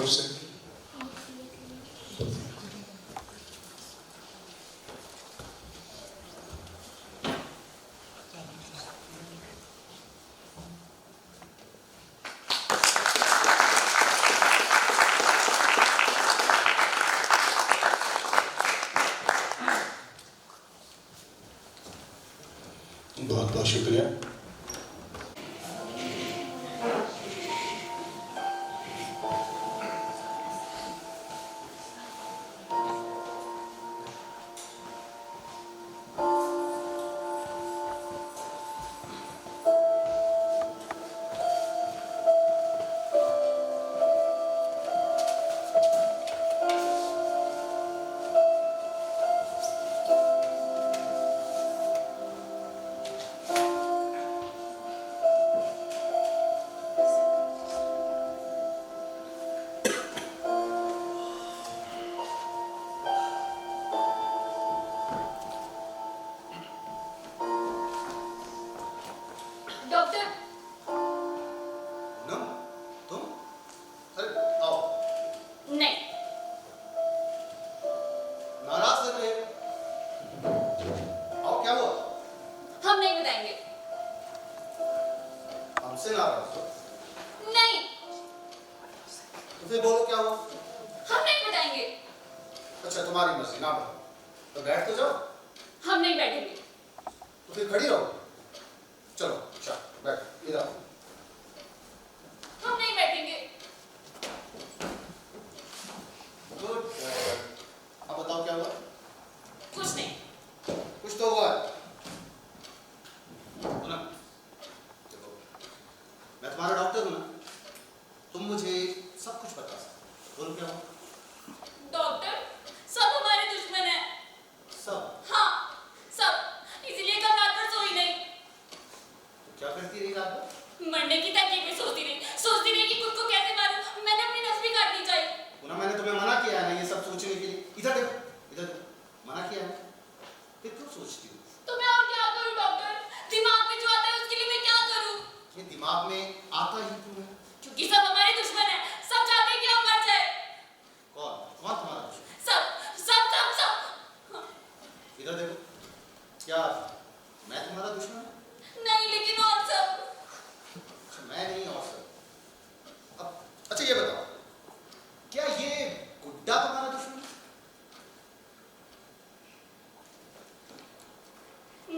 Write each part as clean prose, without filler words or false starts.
तरफ से। बहुत बहुत शुक्रिया। हमसे नाराज हो? नहीं। तो फिर बोलो क्या हुआ? हम नहीं बताएंगे। अच्छा तुम्हारी मर्जी, ना बताओ तो बैठ तो जाओ। हम नहीं बैठेंगे। तो फिर खड़ी रहो। चलो चल बैठ इधर। हम नहीं बैठेंगे। गुड। अब बताओ क्या हुआ? कुछ नहीं। कुछ तो हुआ है। ना देखो मैं तुम्हारा डॉक्टर हूं ना, तुम मुझे सब कुछ बता सकते। बोलो क्या हुआ? डॉक्टर सब हमारे दुश्मन है। सब? हाँ सब, इसीलिए कल रात भर सोई नहीं। तो क्या करती रही रात भर? मरने की तकलीफ में सोचती रही कि खुद को कैसे मारूं। मैंने अपनी नस भी काटनी चाहिए। पुनः मैंने तुम्हें मना किया है ना ये सब सोचने के लिए। इधर देखो, इधर देखो। मना किया है, फिर क्यों सोचती हो? तो मैं और क्या करूं डॉक्टर? दिमाग में जो आता है उसके लिए मैं क्या करूं? ये दिमाग में आता ही क्यों है? क्योंकि सब हमारे दुश्मन है। सब चाहते हैं कि हम मर जाए। कौन कौन तुम्हारा दुश्मन? सब सब सब सब। इधर देखो, क्या मैं तुम्हारा दुश्मन हूं? नहीं लेकिन और सब। अच्छा, मैं नहीं और सब। अब अच्छा ये बताओ, क्या ये गुड्डा तुम्हारा दुश्मन है?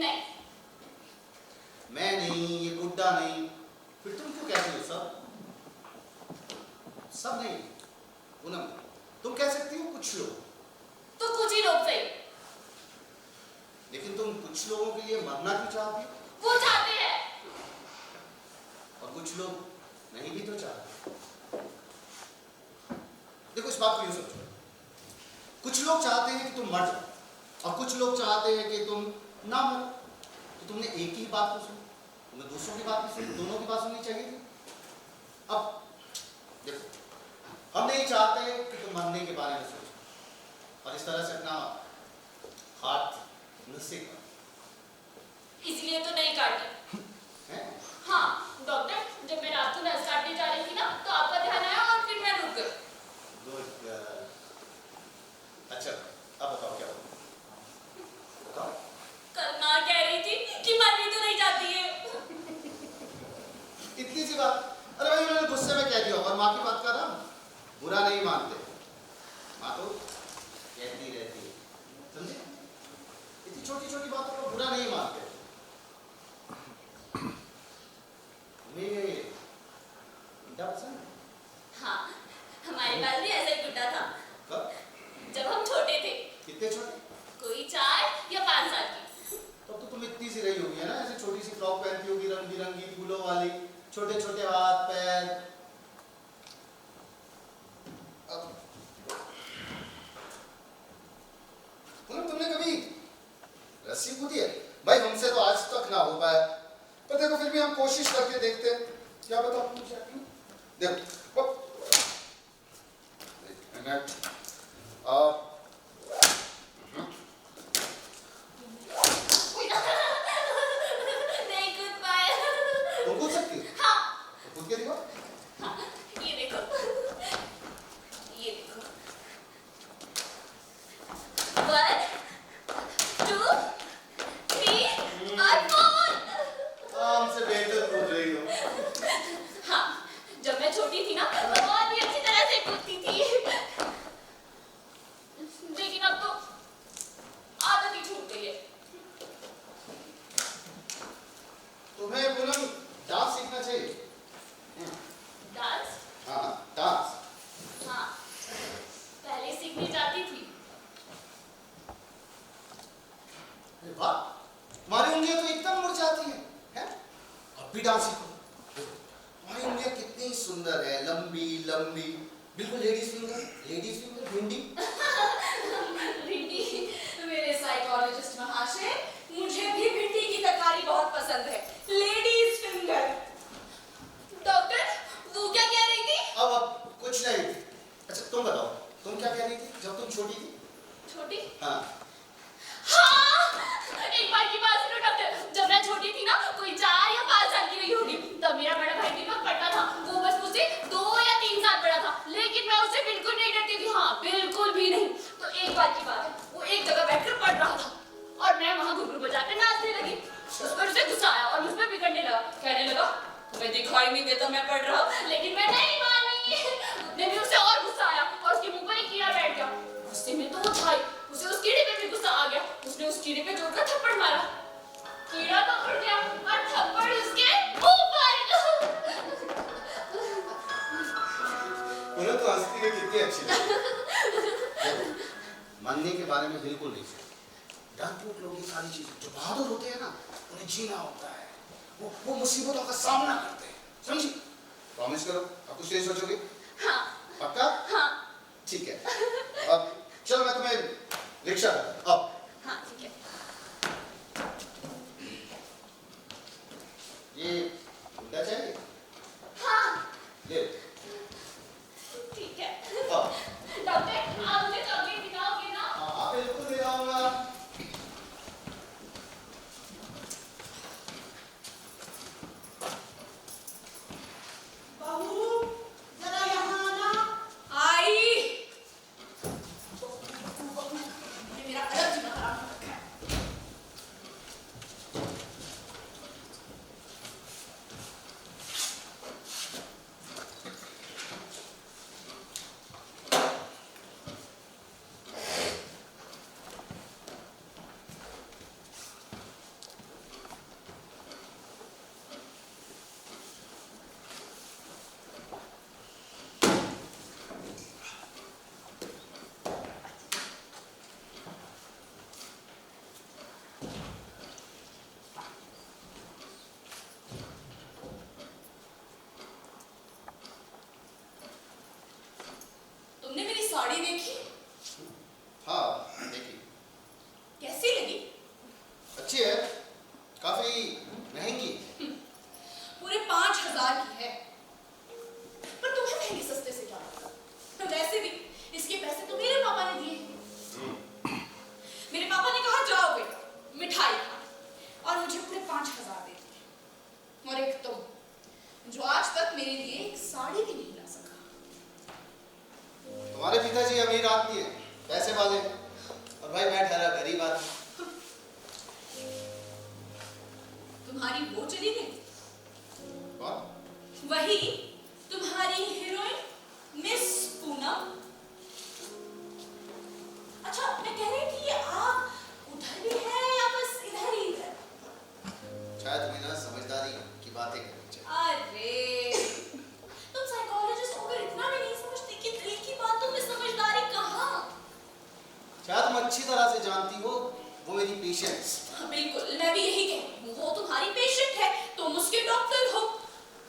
नहीं। मैं नहीं, ये गुड्डा नहीं, फिर तुम क्यों कहती हो सब? सब नहीं पूनम, तुम कह सकती हो कुछ लोग। तो कुछ ही लोग सही। लेकिन तुम कुछ लोगों के लिए मरना क्यों चाहती हो? वो चाहते हैं। और कुछ लोग नहीं भी तो चाहते। देखो इस बात को यूं सोचो, कुछ लोग चाहते हैं कि तुम मर जाओ और कुछ लोग चाहते हैं कि तुम ना मरो। तो तुमने एक ही बात को सुनी, तुम्हें दूसरों की बात नहीं सुनी, दोनों की बात सुननी चाहिए थी। अब देखो, हम नहीं चाहते कि तुम मरने के बारे में सोचो और इस तरह से अपना हाथ नसे कर। इसलिए तो नहीं काटे। हैं? हाँ डॉक्टर, जब मैं रात को नस काटने जा रही थी ना तो आपका ध्यान आया और फिर मैं रुक गई। Good girl. अच्छा अब बताओ क्या हुआ? बताओ। कल माँ कह रही थी कि मरनी तो नहीं जाती है। इतनी सी बात? अरे भाई उन्होंने गुस्से में कह दिया और माँ की बात का ना बुरा नहीं मानते। माँ तो कहती रहती है, समझे? इतनी छोटी छोटी बातों को बुरा नहीं मानते। तुम्हें गुड्डा पसंद है? हाँ हमारे पास भी ऐसा ही गुड्डा था कब? जब हम छोटे थे। कितने छोटे? कोई 4 या 5 साल की। तब तो तुम इतनी सी रही होगी है ना, ऐसे छोटी सी फ्रॉक पहनती होगी रंग बिरंगी फूलों वाली, छोटे छोटे हाथ पैर। तुमने कभी रस्सी कूदी है? भाई हमसे तो आज तक ना हो पाया, पर देखो फिर भी हम कोशिश करके देखते हैं। क्या बताओ मुझे? देखो नहीं कूद पाया। तुम कूद सकती हो? हाँ तो कूद के दिखाओ। हाँ ये देखो। भी डांस सीखो। भाई उंगलियां कितनी सुंदर है, लंबी लंबी, बिल्कुल लेडीज फिंगर भिंडी। भिंडी, मेरे साइकोलॉजिस्ट महाशय, मुझे भी भिंडी की तरकारी बहुत पसंद है, लेडीज फिंगर। डॉक्टर, वो क्या कह रही थी? अब कुछ नहीं। अच्छा तुम बताओ, तुम क्या कह रही थी जब तुम छोटी थी? छोटी? हाँ हाँ, एक बार की बात सुनो डॉक्टर, जब मैं छोटी थी ना, कोई 4 या 5 साल की रही होगी, तब मेरा बड़ा भाई दीपक पढ़ता था। वो बस मुझसे 2 या 3 साल बड़ा था, लेकिन मैं उससे बिल्कुल नहीं डरती थी। हाँ, बिल्कुल भी नहीं। तो एक बार की बात है, वो एक जगह बैठकर पढ़ रहा था और मैं वहां घुंघरू बजाकर नाचने लगी। उस पर उसे गुस्सा आया और मुझ पर बिगड़ने लगा, कहने लगा तुम्हें दिखाई नहीं देता मैं पढ़ रहा हूँ, लेकिन मैं नहीं मानी। उतने में उसे और गुस्सा आया और उसके मुंह पर एक कीड़ा बैठ गया। गुस्से में तो वो भाई, उसे उस कीड़े पे भी गुस्सा आ गया। उसने उस कीड़े पे जोरदार थप्पड़ मारा, कीड़ा तो उड़ गया और थप्पड़ उसके मुंह पर। उन्हें तो हंसती है कितनी अच्छी लगी। मरने के बारे में बिल्कुल नहीं सोचो। डरपोक लोग ये सारी चीजें, जो बहादुर होते हैं ना, उन्हें जीना होता है। वो मुसीबतों का सामना करते हैं, समझी? प्रॉमिस करो, अब कुछ नहीं सोचोगे? हाँ। पक्का? हाँ। ठीक है। अब चलो मैं तुम्हें रिक्शा अब। हाँ ठीक है। ये गुड्डा चाहिए? हाँ ले। ठीक है। अब डॉक्टर, आप मुझे चॉकलेट दिखाओगे ना? हाँ बिल्कुल ले आऊंगा। बहू, जरा यहाँ आना। आई। मेरा अलग जीना खराब हो रखा है। तुमने मेरी साड़ी देखी? हाँ देखिए, कैसी लगी? अच्छी है, काफी महंगी। पूरे 5,000 की है। पर तुम्हें महंगी सस्ते से क्या लगा? तो वैसे भी इसके पैसे तो मेरे पापा ने दिए। मेरे पापा ने कहा जाओ बेटा मिठाई खा, और मुझे पूरे 5,000 दे दिए। और एक तुम, जो आज तक मेरे लिए एक साड़ी भी नहीं ला सका। तुम्हारे पिताजी अमीर आदमी है, पैसे वाले, और भाई मैं ठहरा गरीब आदमी। तुम्हारी वो चली गई, कौन? वही तुम्हारी हीरोइन मिस पूनम। अच्छा, मैं कह रही थी ये आग उधर भी है या बस इधर ही इधर? शायद तुम्हें ना समझदारी की बातें करनी चाहिए। अरे तुम साइकोलॉजिस्ट होकर इतना भी नहीं समझती कि दिल की बातों में समझदारी कहाँ? शायद तुम अच्छी तरह से जानती हो वो मेरी पेशेंट्स। हाँ, बिल्कुल, मैं भी यही कह रही हूँ। वो तुम्हारी पेशेंट है, तुम उसके डॉक्टर हो।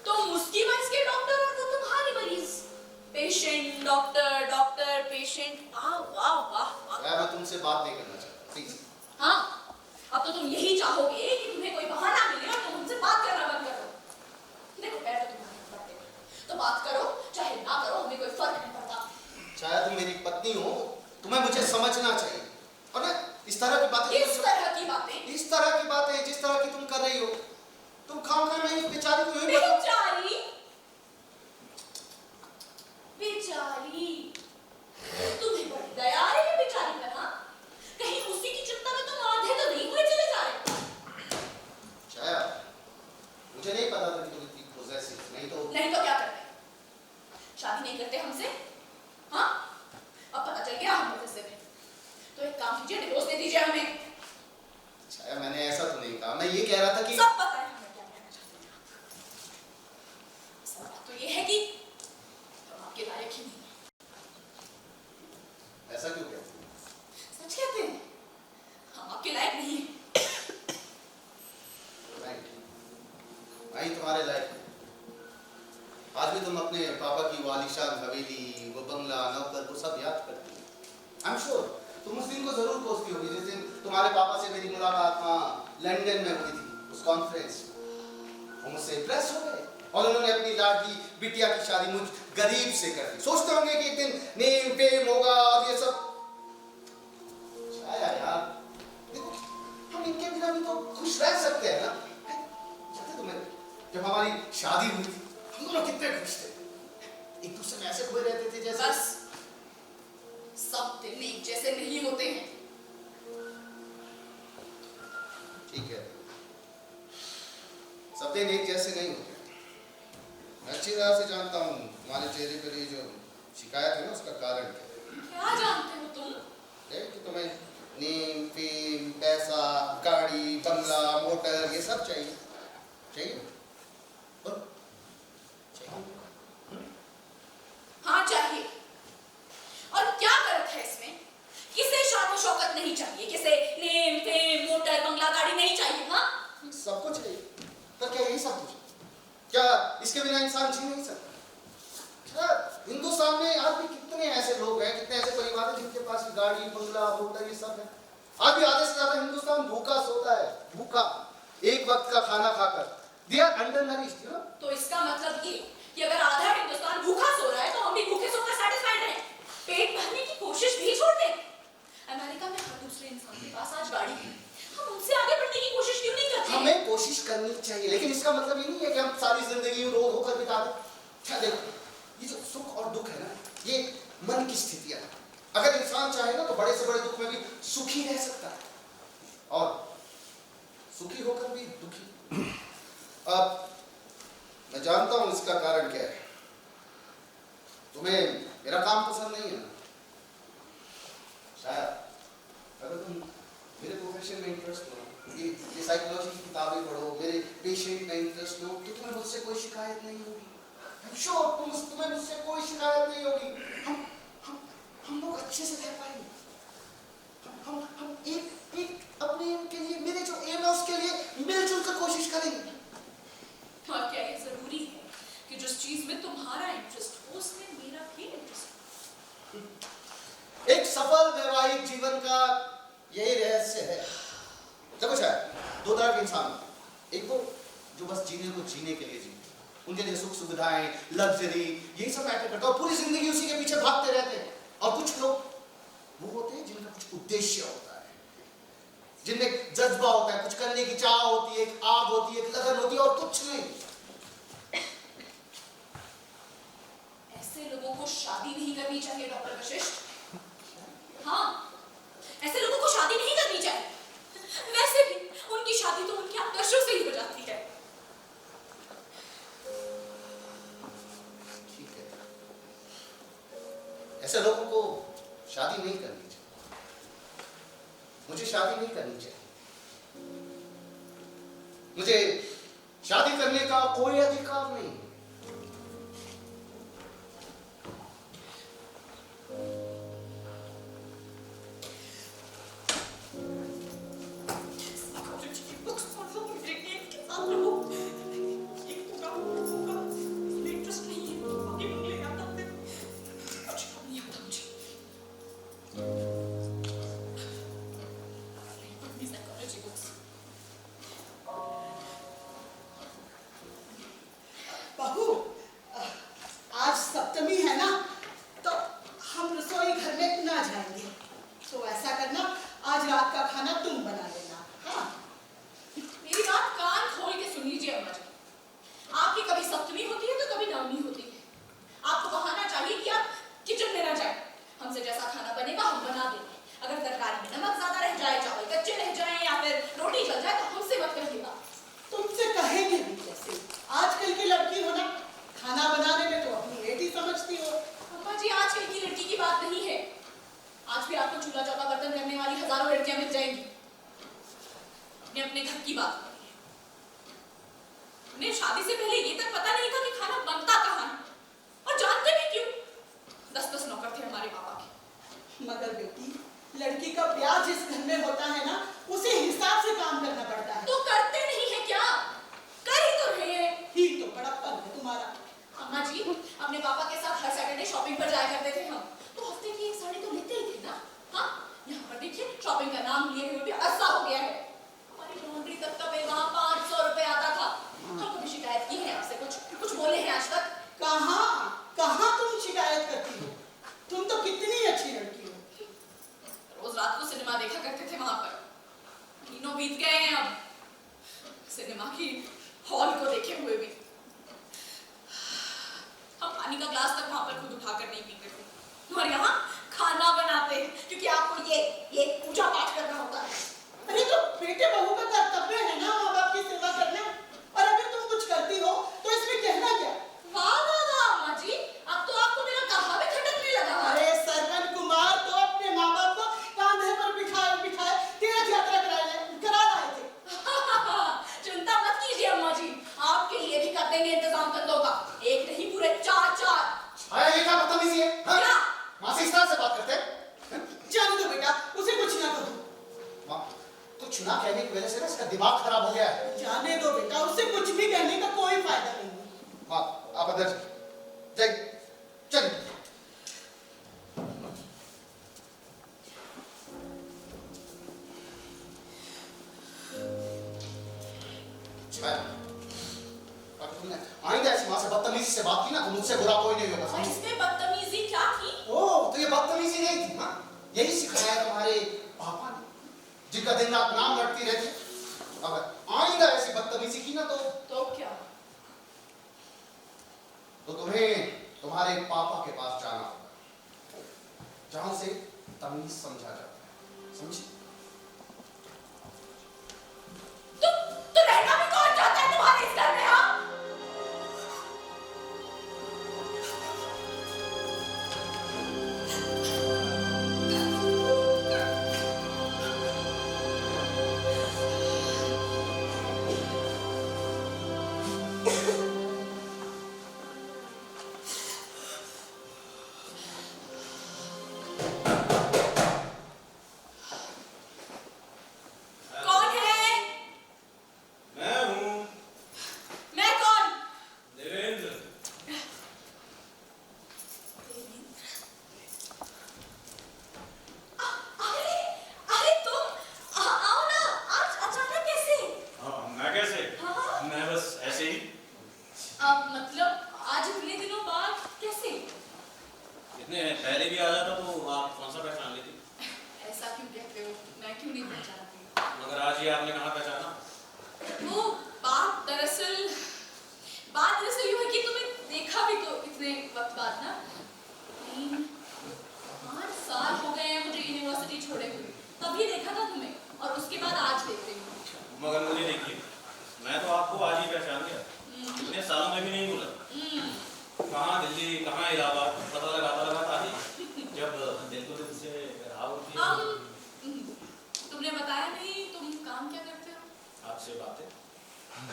तुम उसकी मर्ज के डॉक्टर और वो तुम्हारी मरीज। पेशेंट डॉक्टर, डॉक्टर पेशेंट, वाह वाह वाह वाह। मैं तुमसे बात नहीं करना चाहता, प्लीज। हाँ, अब तो तुम यही चाहोगे कि तुम्हें कोई बहाना मिले और तुम उनसे बात करना बंद कर दो। देखो बैठो, तुम्हारी बातें तो बात करो चाहे ना करो, हमें कोई फर्क नहीं पड़ता। शायद तुम मेरी पत्नी हो, तुम्हें मुझे समझना चाहिए। और ना इस तरह की बातें, इस तरह की बातें, जिस तरह की तुम कर रही हो, तुम खाम खाम में इस बेचारी को यूं ही बताओ। बेचारी बेचारी, तुम्हें बड़ी दया आ रही है बेचारी पर। हाँ, कहीं उसी की चिंता में तुम आधे तो नहीं हुए चले जा रहे? शायद मुझे नहीं पता था कि तुम इतनी पोजेसिव, नहीं तो क्या करते? शादी नहीं करते हमसे? हाँ, अब पता चल गया हम पोजेसिव हैं। तो एक काम कीजिए, डिवोर्स दे दीजिए हमें। शायद मैंने ऐसा तो नहीं कहा, मैं ये कह रहा था कि सब पता है हमें क्या कहना चाहते हैं। सब बात तो ये है कि हम आपके लायक ही नहीं हैं। ऐसा क्यों कहते हो? सच कहते हैं, हम आपके लायक नहीं हैं। भाई तुम्हारे आई एम श्योर तुम उस दिन को जरूर कोसती होगी जिस दिन तुम्हारे पापा से मेरी मुलाकात वहाँ लंदन में हुई थी, उस कॉन्फ्रेंस। वो मुझसे इम्प्रेस हो गए और उन्होंने अपनी लाडली बिटिया की शादी मुझ गरीब से कर दी। सोचते होंगे कि एक दिन नेम फेम होगा और ये सब। यार देखो, हम इनके बिना भी तो खुश रह सकते हैं ना। जानते तुम्हें, जब हमारी शादी हुई थी हम दोनों कितने खुश थे, एक दूसरे में ऐसे खोए रहते थे जैसे। बस, सब दिन एक जैसे नहीं होते हैं। ठीक है, सब दिन एक जैसे नहीं होते। मैं अच्छी तरह से जानता हूँ तुम्हारे चेहरे पर ये जो शिकायत है ना, उसका कारण क्या है। क्या जानते हो तुम? कि तुम्हें नेम फेम पैसा गाड़ी बंगला मोटर ये सब चाहिए। चाहिए हाँ चाहिए। और क्या गलत है इसमें? किसे शान शौकत नहीं चाहिए, किसे नेम फेम मोटर बंगला गाड़ी नहीं चाहिए? हाँ सब कुछ चाहिए, पर क्या यही सब कुछ? क्या इसके बिना इंसान जी नहीं सकता? हिंदुस्तान में आज भी कितने ऐसे लोग हैं, कितने ऐसे परिवार हैं जिनके पास गाड़ी बंगला मोटर ये सब है। आज भी आधे से ज्यादा हिंदुस्तान भूखा सोता है, भूखा, एक वक्त का खाना खाकर। दिया अंडर नरिश्ड, तो इसका मतलब ये कि अगर आधा हिंदुस्तान भूखा सो रहा है तो हम भी भूखे सोकर सैटिस्फाइड हैं, पेट भरने की कोशिश भी छोड़ दें। अमेरिका में हर दूसरे इंसान के पास आज गाड़ी है, हम उनसे आगे बढ़ने की कोशिश क्यों नहीं करते? हमें कोशिश करनी चाहिए, लेकिन इसका मतलब ये नहीं है कि हम सारी जिंदगी रोग होकर बिता दें। क्या देखो, ये जो सुख और दुख है ना, ये मन की स्थितियां है। अगर इंसान चाहे ना तो बड़े से बड़े दुख में भी सुखी रह सकता है और सुखी होकर भी दुखी। अब मैं जानता हूं इसका कारण क्या है। तुम्हें मेरा काम पसंद नहीं है ना? शायद अगर तुम मेरे प्रोफेशन में इंटरेस्ट हो, ये साइकोलॉजी की किताबें पढ़ो, मेरे पेशेंट में इंटरेस्ट हो, तो तुम्हें मुझसे कोई शिकायत नहीं होगी। I'm sure तुम्हें मुझसे कोई शिकायत नहीं होगी। हम लोग अच्छे से रह पाएंगे। हम एक अपने एम के लिए, मेरे जो एम है उसके लिए मिलजुल कर कोशिश करेंगे। और क्या ये जरूरी है कि जिस चीज में तुम्हारा इंटरेस्ट हो उसमें मेरा भी इंटरेस्ट हो? एक सफल वैवाहिक जीवन का यही रहस्य है। देखो शायद दो तरह के इंसान होते हैं, एक वो जो बस जीने को जीने के लिए जीते, उनके लिए सुख सुविधाएं लग्जरी यही सब मैटर करता है और पूरी जिंदगी उसी के पीछे भागते रहते हैं। और कुछ लोग वो होते हैं जिनका कुछ उद्देश्य होता है, जिनमें जज्बा होता है, कुछ करने की चाह होती है, एक आग होती है, एक लगन होती है और कुछ नहीं। ऐसे लोगों को शादी नहीं करनी चाहिए डॉक्टर वशिष्ठ। हाँ, ऐसे लोगों को शादी नहीं करनी चाहिए। वैसे भी उनकी शादी तो उनके आदर्शों से ही हो जाती है। ठीक है, ऐसे लोगों को शादी नहीं करनी चाहिए। मुझे शादी नहीं करनी चाहिए। मुझे शादी करने का कोई अधिकार नहीं। बहू, आज सप्तमी है ना, तो हम रसोई घर में ना जाएंगे। तो ऐसा करना, आज रात का खाना तुम बना लेना। हाँ, मेरी बात कान खोल के सुन लीजिए अम्मा जी। आपकी कभी सप्तमी होती है तो कभी नवमी होती है। आपको बहाना चाहिए कि आप किचन में ना जाए। हमसे जैसा खाना बनेगा हम बना देंगे। अगर तरकारी में नमक ज्यादा रह जाए, चावल कच्चे रह जाए या फिर रोटी जल जाए तो हमसे मत कहिएगा। तुमसे कहेंगे भी कैसे? आजकल की लड़की हो ना, खाना बनाने में तो अपनी बेटी समझती हो। अम्मा जी, आजकल की लड़की की बात नहीं है। आज भी आपको चूल्हा चौका बर्तन करने वाली हजारों लड़कियां मिल जाएंगी। अपने अपने घर की बात करिए। उन्हें शादी से पहले ये तक पता नहीं था कि खाना बनता कहाँ है, और जानते भी क्यों? 10-10 नौकर थे हमारे पापा के। मगर बेटी, लड़की का ब्याह जिस घर में होता है ना, उसी हिसाब से काम करना पड़ता है। तो करते नहीं है क्या? कर ही तो रहे हैं। ही तो बड़प्पन है तुम्हारा। अम्मा जी, अपने पापा के साथ हर सैटरडे शॉपिंग पर जाया करते थे हम। तो हफ्ते की एक साड़ी तो लेते ही थे ना। रात को सिनेमा देखा करते थे वहां पर। महीनों बीत गए हैं अब सिनेमा की हॉल को देखे हुए भी। हम पानी का ग्लास तक वहां पर खुद उठाकर नहीं पीते थे और यहाँ खाना बनाते हैं क्योंकि आपको ये पूजा पाठ करना होता है। अरे तो बेटे बहू का कर्तव्य है ना माँ बाप की सेवा करना, और अगर तुम कुछ करती हो तो इसमें कहना क्या? वाह वाह वाह अम्मा जी, अब तो आपको मेरा कहा भी खटकने लगा। अरे सरवन कुमार तो अपने माँ बाप को कांधे पर बिठाए बिठाए तीर्थ यात्रा करा रहे थे। चिंता मत कीजिए अम्मा जी, आपके लिए भी कर देंगे इंतजाम कंधों का, एक नहीं पूरे चार। अरे ये क्या बदतमीजी है? हाँ? क्या? माँ से इस तरह से बात करते हैं? जाने दो बेटा, उसे कुछ ना कहो। माँ, कुछ ना कहने की वजह से ना इसका दिमाग खराब हो गया है। जाने दो बेटा, उसे कुछ भी कहने का कोई फायदा नहीं है। माँ, आप अंदर जाइए, चल। तुमने आइंदा ऐसी माँ से बदतमीजी से बात की ना तो मुझसे बुरा कोई नहीं होगा, और समझी? इसमें बदतमीजी क्या की? ओह, तो ये बदतमीजी नहीं थी, हाँ? यही सिखाया है तुम्हारे पापा ने, जिनका दिन रात नाम रटती रहती। अगर आइंदा ऐसी बदतमीजी की ना तो क्या? तो तुम्हें तुम्हारे पापा के पास जाना होगा, जहां से तमीज समझा जाता है, समझी? तो रहना भी कौन चाहता है तुम्हारे इस घर में? हाँ, कौन है? मैं हूँ मैं कौन? देवेंद्र। अरे अरे तुम आओ ना, आज अचानक कैसे? हाँ, मैं कैसे? हाँ। मैं बस ऐसे ही। मतलब आज इतने दिनों बाद कैसे? इतने पहले भी आ जाता तो आप कौन सा पहचान लेती? ऐसा क्यों कहते हो? मैं क्यों नहीं पहचानती? मगर आज ये आपने कहाँ पहचाना? वो बात दरअसल यूं है कि तुम्हें देखा भी तो इतने वक्त बाद ना, 3-5 साल हो गए हैं मुझे यूनिवर्सिटी छोड़े हुए, तभी देखा था तुम्हें और उसके बाद आज देख रही हूँ। मगर मुझे देखिए, मैं तो आपको आज ही पहचान गया, इतने सालों में भी नहीं बोला। कहाँ दिल्ली, कहाँ इलाहाबाद, पता लगाता ही जब दिल को दिल से राह उठती है। तुमने बताया नहीं तुम काम क्या करते हो? आपसे बातें।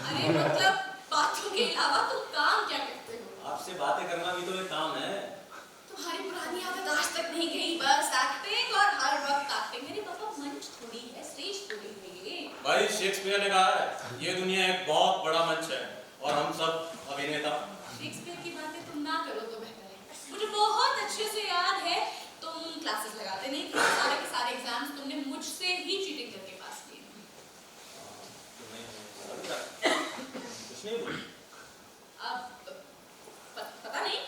अरे मतलब बातों के अलावा तुम काम क्या करते हो? आपसे बातें करना भी तो एक काम है। तुम्हारी पुरानी आदत आज तक नहीं गई, बस एक्टिंग और हर वक्त एक्टिंग। मेरे पापा मंच थोड़ी है, स्टेज थोड़ी है ये। भाई शेक्सपियर ने कहा है, ये दुनिया एक बहुत बड़ा मंच है और हम सब अभिनेता। शेक्सपियर की बातें तुम ना करो तो बेहतर है। मुझे बहुत अच्छे से याद है तुम क्लासेस लगाते नहीं थे, सारे के सारे एग्जाम्स तुमने मुझसे ही चीटिंग करके पास किए। कुछ नहीं बोली। अब पता नहीं।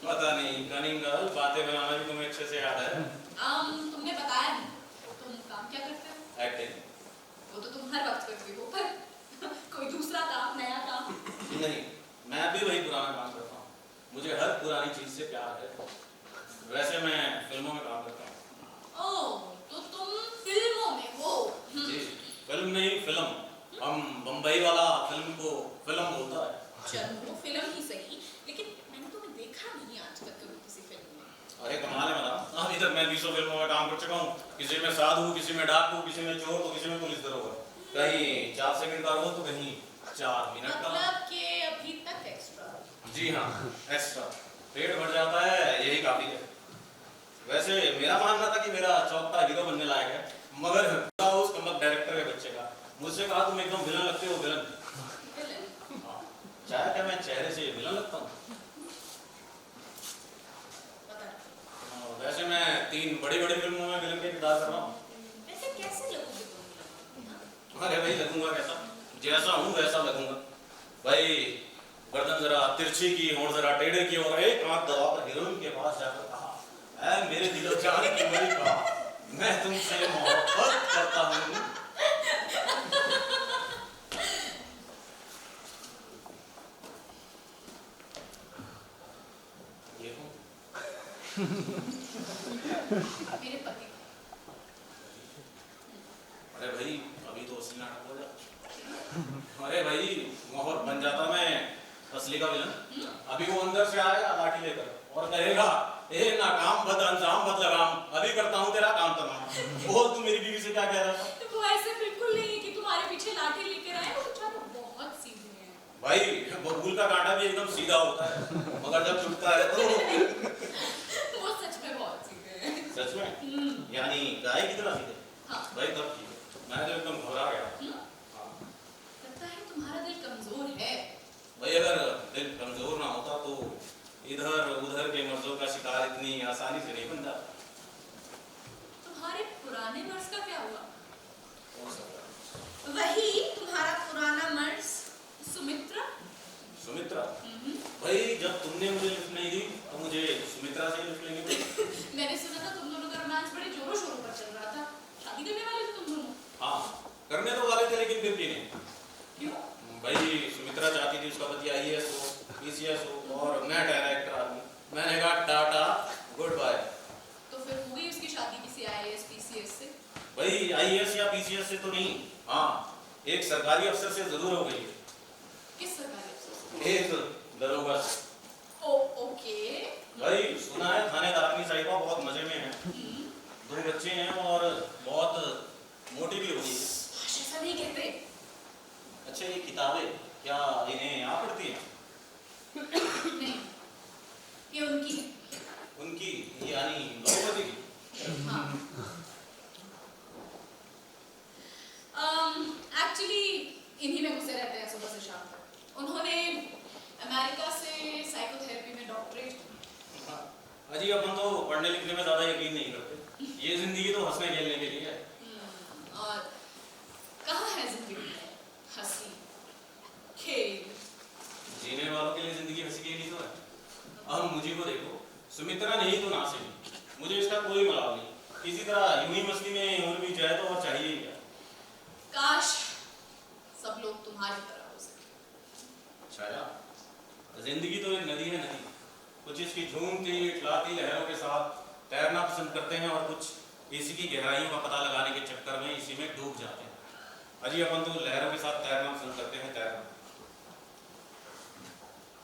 पता नहीं, कनिंग गर्ल, बातें बनाना भी तुम्हें अच्छे से याद है। तुमने बताया नहीं, तुम काम क्या करते हो? एक्टिंग। वो तो तुम हर वक्त करते हो, पर कोई दूसरा काम, नया काम? नहीं, मैं भी वही पुराना काम करता हूँ। मुझे हर पुरानी चीज से प्यार है। वैसे मैं फिल्मों में काम करता हूँ। ओह, तो तुम फिल्मों में हो? जी, फिल्म नहीं फिल्म। हम बम्बई वाला फिल्म को फिल्म बोलता है। चलो फिल्म ही सही, लेकिन मैंने तुम्हें देखा नहीं आज तक कभी किसी फिल्म में। अरे कमाल है मैडम, अभी तक मैं 20 फिल्मों में काम कर चुका हूँ। किसी में साधु, किसी में डाकू, किसी में चोर, तो किसी में पुलिस दरोगा। कहीं 4 सेकंड का रोल तो कहीं 4 मिनट का। मतलब कि अभी तक एक्स्ट्रा। जी हाँ, एक्स्ट्रा। पेट भर जाता है, यही काफी है। वैसे मेरा मानना था कि मेरा चौथा हीरो बनने लायक है, मगर उस कमबख्त डायरेक्टर के बच्चे का मुझसे कहा तुम एकदम विलन लगते हो, विलन। हाँ, चाहे क्या मैं चेहरे से विलन लगता हूँ? वैसे मैं 3 बड़ी-बड़ी फिल्मों में विलन के किरदार कर रहा हूँ। वैसे कैसे लगोगे तुम? अरे भाई लगूंगा कैसा? जैसा हूँ वैसा लगूंगा। भाई गर्दन जरा तिरछी की, होंठ जरा टेढ़े की और एक हाथ दबाकर हीरोइन के पास जाकर कहा, ऐ मेरे दिलो जान की मेरी कहा, मैं तुमसे मोहब्बत करता हूँ। ये तो मेरे पति। अरे भाई अभी तो असली नाटक हो जा। अरे भाई मोहब्बत बन जाता मैं असली का विलन। अभी वो अंदर से आएगा लाठी लेकर और कहेगा ए नाकाम बद अंजाम बद लगाम, अभी करता हूँ तेरा काम तमाम। बोल तू मेरी बीवी से क्या कह रहा था? वो ऐसे बिल्कुल नहीं है कि तुम्हारे पीछे लाठी लेकर आए, वो बेचारे बहुत सीधे हैं। भाई बबूल का कांटा भी एकदम सीधा होता है, मगर जब चुभता है तो वो सच में बहुत सीधे हैं। सच में यानी गाय की तरह सीधे। हाँ। भाई तब ठीक है, मैं तो एकदम घबरा गया। हाँ। लगता है तुम्हारा दिल कमजोर है। भाई अगर दिल कमजोर ना होता तो इधर उधर के मर्जों का शिकार इतनी आसानी से नहीं बन जाता। तुम्हारे पुराने मर्ज का क्या हुआ? हो सकता है। वही तुम्हारा पुराना मर्ज सुमित्रा। सुमित्रा? भाई जब तुमने मुझे लिफ्ट नहीं दी तो मुझे सुमित्रा से लिफ्ट लेनी पड़ी। मैंने सुना था तुम दोनों का रोमांस बड़े जोरों शोरों पर चल रहा था, शादी करने वाले थे तुम दोनों। हाँ करने तो वाले थे लेकिन फिर भी नहीं। क्यों? भाई सुमित्रा चाहती थी उसका पति आईएएस हो, पीसीएस हो और मैं डायरेक्टर आदमी। मैंने कहा टाटा गुड बाय। तो फिर हो गई उसकी शादी किसी आईएएस पीसीएस से? भाई आईएएस या पीसीएस से तो नहीं, हाँ एक सरकारी अफसर से जरूर हो गई। किस सरकारी अफसर से? एक दरोगा से। ओके। भाई सुना है थानेदारनी साहिबा बहुत मजे में है, 2 बच्चे हैं और बहुत मोटी भी हो गई है। ऐसा नहीं कहते। अच्छा ये किताबें क्या इन्हें आप पढ़ती हैं? नहीं, ये उनकी है। उनकी यानी द्रौपदी की? हाँ। एक्चुअली इन्हीं में घुसे रहते हैं सुबह से शाम तक। उन्होंने अमेरिका से साइकोथेरेपी में डॉक्टरेट। हाँ। अजी अपन तो पढ़ने लिखने में ज्यादा यकीन नहीं करते, ये जिंदगी तो हंसने खेलने के लिए है। और कहाँ है जिंदगी में हंसी खेल? जीने वालों के लिए जिंदगी हंसी खेली तो है। अब मुझे को देखो, सुमित्रा नहीं तो नासिक, मुझे इसका कोई मलाल नहीं। किसी तरह यूं ही मस्ती में उम्र भी जाए तो और चाहिए ही क्या। काश सब लोग तुम्हारी तरह हो सके। छाया जिंदगी तो एक नदी है, नदी कुछ इसकी झूमती इठलाती लहरों के साथ तैरना पसंद करते हैं और कुछ इसी की गहराइयों का पता लगाने के चक्कर में इसी में डूब जाते हैं। अजी अपन तो लहरों के साथ तैरना पसंद करते हैं, तैरना।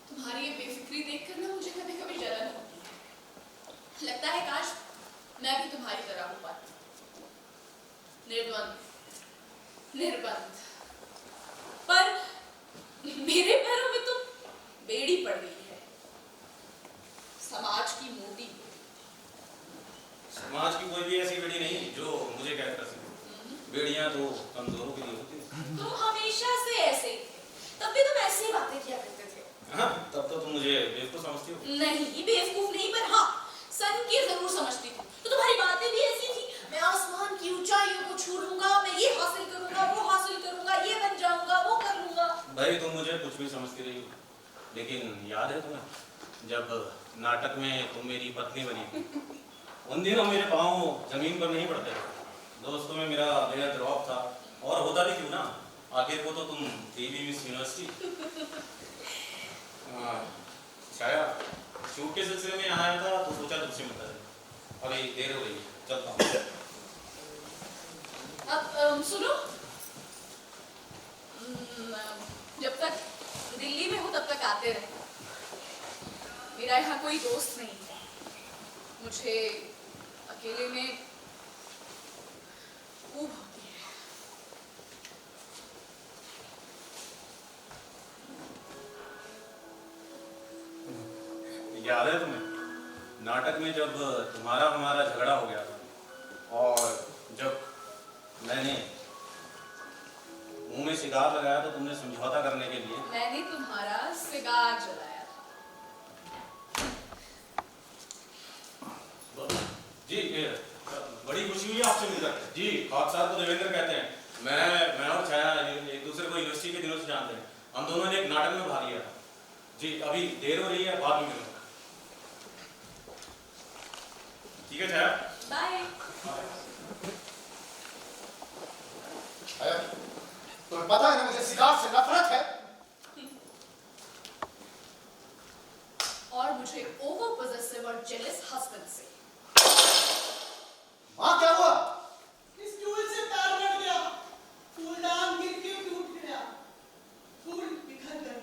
तुम्हारी ये बेफिक्री देखकर ना मुझे कभी कभी जलन होती है। लगता है काश मैं भी तुम्हारी तरह हो पाती, निर्द्वंद निर्बंध। पर मेरे पैरों में तो बेड़ी पड़ गई है, समाज की मोटी। समाज की कोई भी ऐसी बेड़ी नहीं जो मुझे कैद कर सके। बेड़ियां तो कमजोरों के लिए होती हैं। तुम हमेशा से ऐसे ही थे, तब भी तुम ऐसी ही बातें किया करते थे। हाँ तब तो तुम मुझे बेवकूफ समझती हो। नहीं बेवकूफ नहीं, पर हाँ सन की जरूर समझती थी। तो तुम्हारी बातें भी ऐसी थी, मैं आसमान की ऊंचाइयों को छू लूंगा, मैं ये हासिल करूंगा, वो हासिल करूंगा, ये बन जाऊंगा, वो कर लूंगा। भाई तुम मुझे कुछ भी समझती रही हो, लेकिन याद है तुम्हें जब नाटक में तुम मेरी पत्नी बनी थी, उन दिनों मेरे पाँव जमीन पर नहीं पड़ते थे। दोस्तों में मेरा बेहद रौब था, और होता भी क्यों ना, आखिर को तो तुम थी भी मिस यूनिवर्सिटी। छाया शूट के सिलसिले में यहाँ आया था तो सोचा तुमसे मिलता है। अभी देर हो गई, चलता हूँ। अब सुनो, जब तक दिल्ली में हूँ तब तक आते रहे। मेरा यहाँ कोई दोस्त नहीं है, मुझे अकेले में ऊब होती है। याद है तुम्हें नाटक में जब तुम्हारा हमारा झगड़ा हो गया था और जब मैंने मुंह में सिगार लगाया तो तुमने समझौता करने के लिए मैंने तुम्हारा सिगार जलाया था। जी बड़ी खुशी हुई आपसे मिलकर। जी खाक साहब को देवेंद्र कहते हैं। मैं और छाया एक दूसरे को यूनिवर्सिटी के दिनों से जानते हैं। हम दोनों ने एक नाटक में भाग लिया था। जी अभी देर हो रही है, बाद में मिलूंगा। ठीक है छाया। बाय। तुम्हें पता है ना मुझे सिद्धार्थ से नफरत है। और मुझे ओवर पॉसेसिव और जेलस हस्बैंड से। माँ क्या हुआ? स्टूल से पैर बढ़ गया, फूलदान गिर के टूट गया, फूल बिखर गए।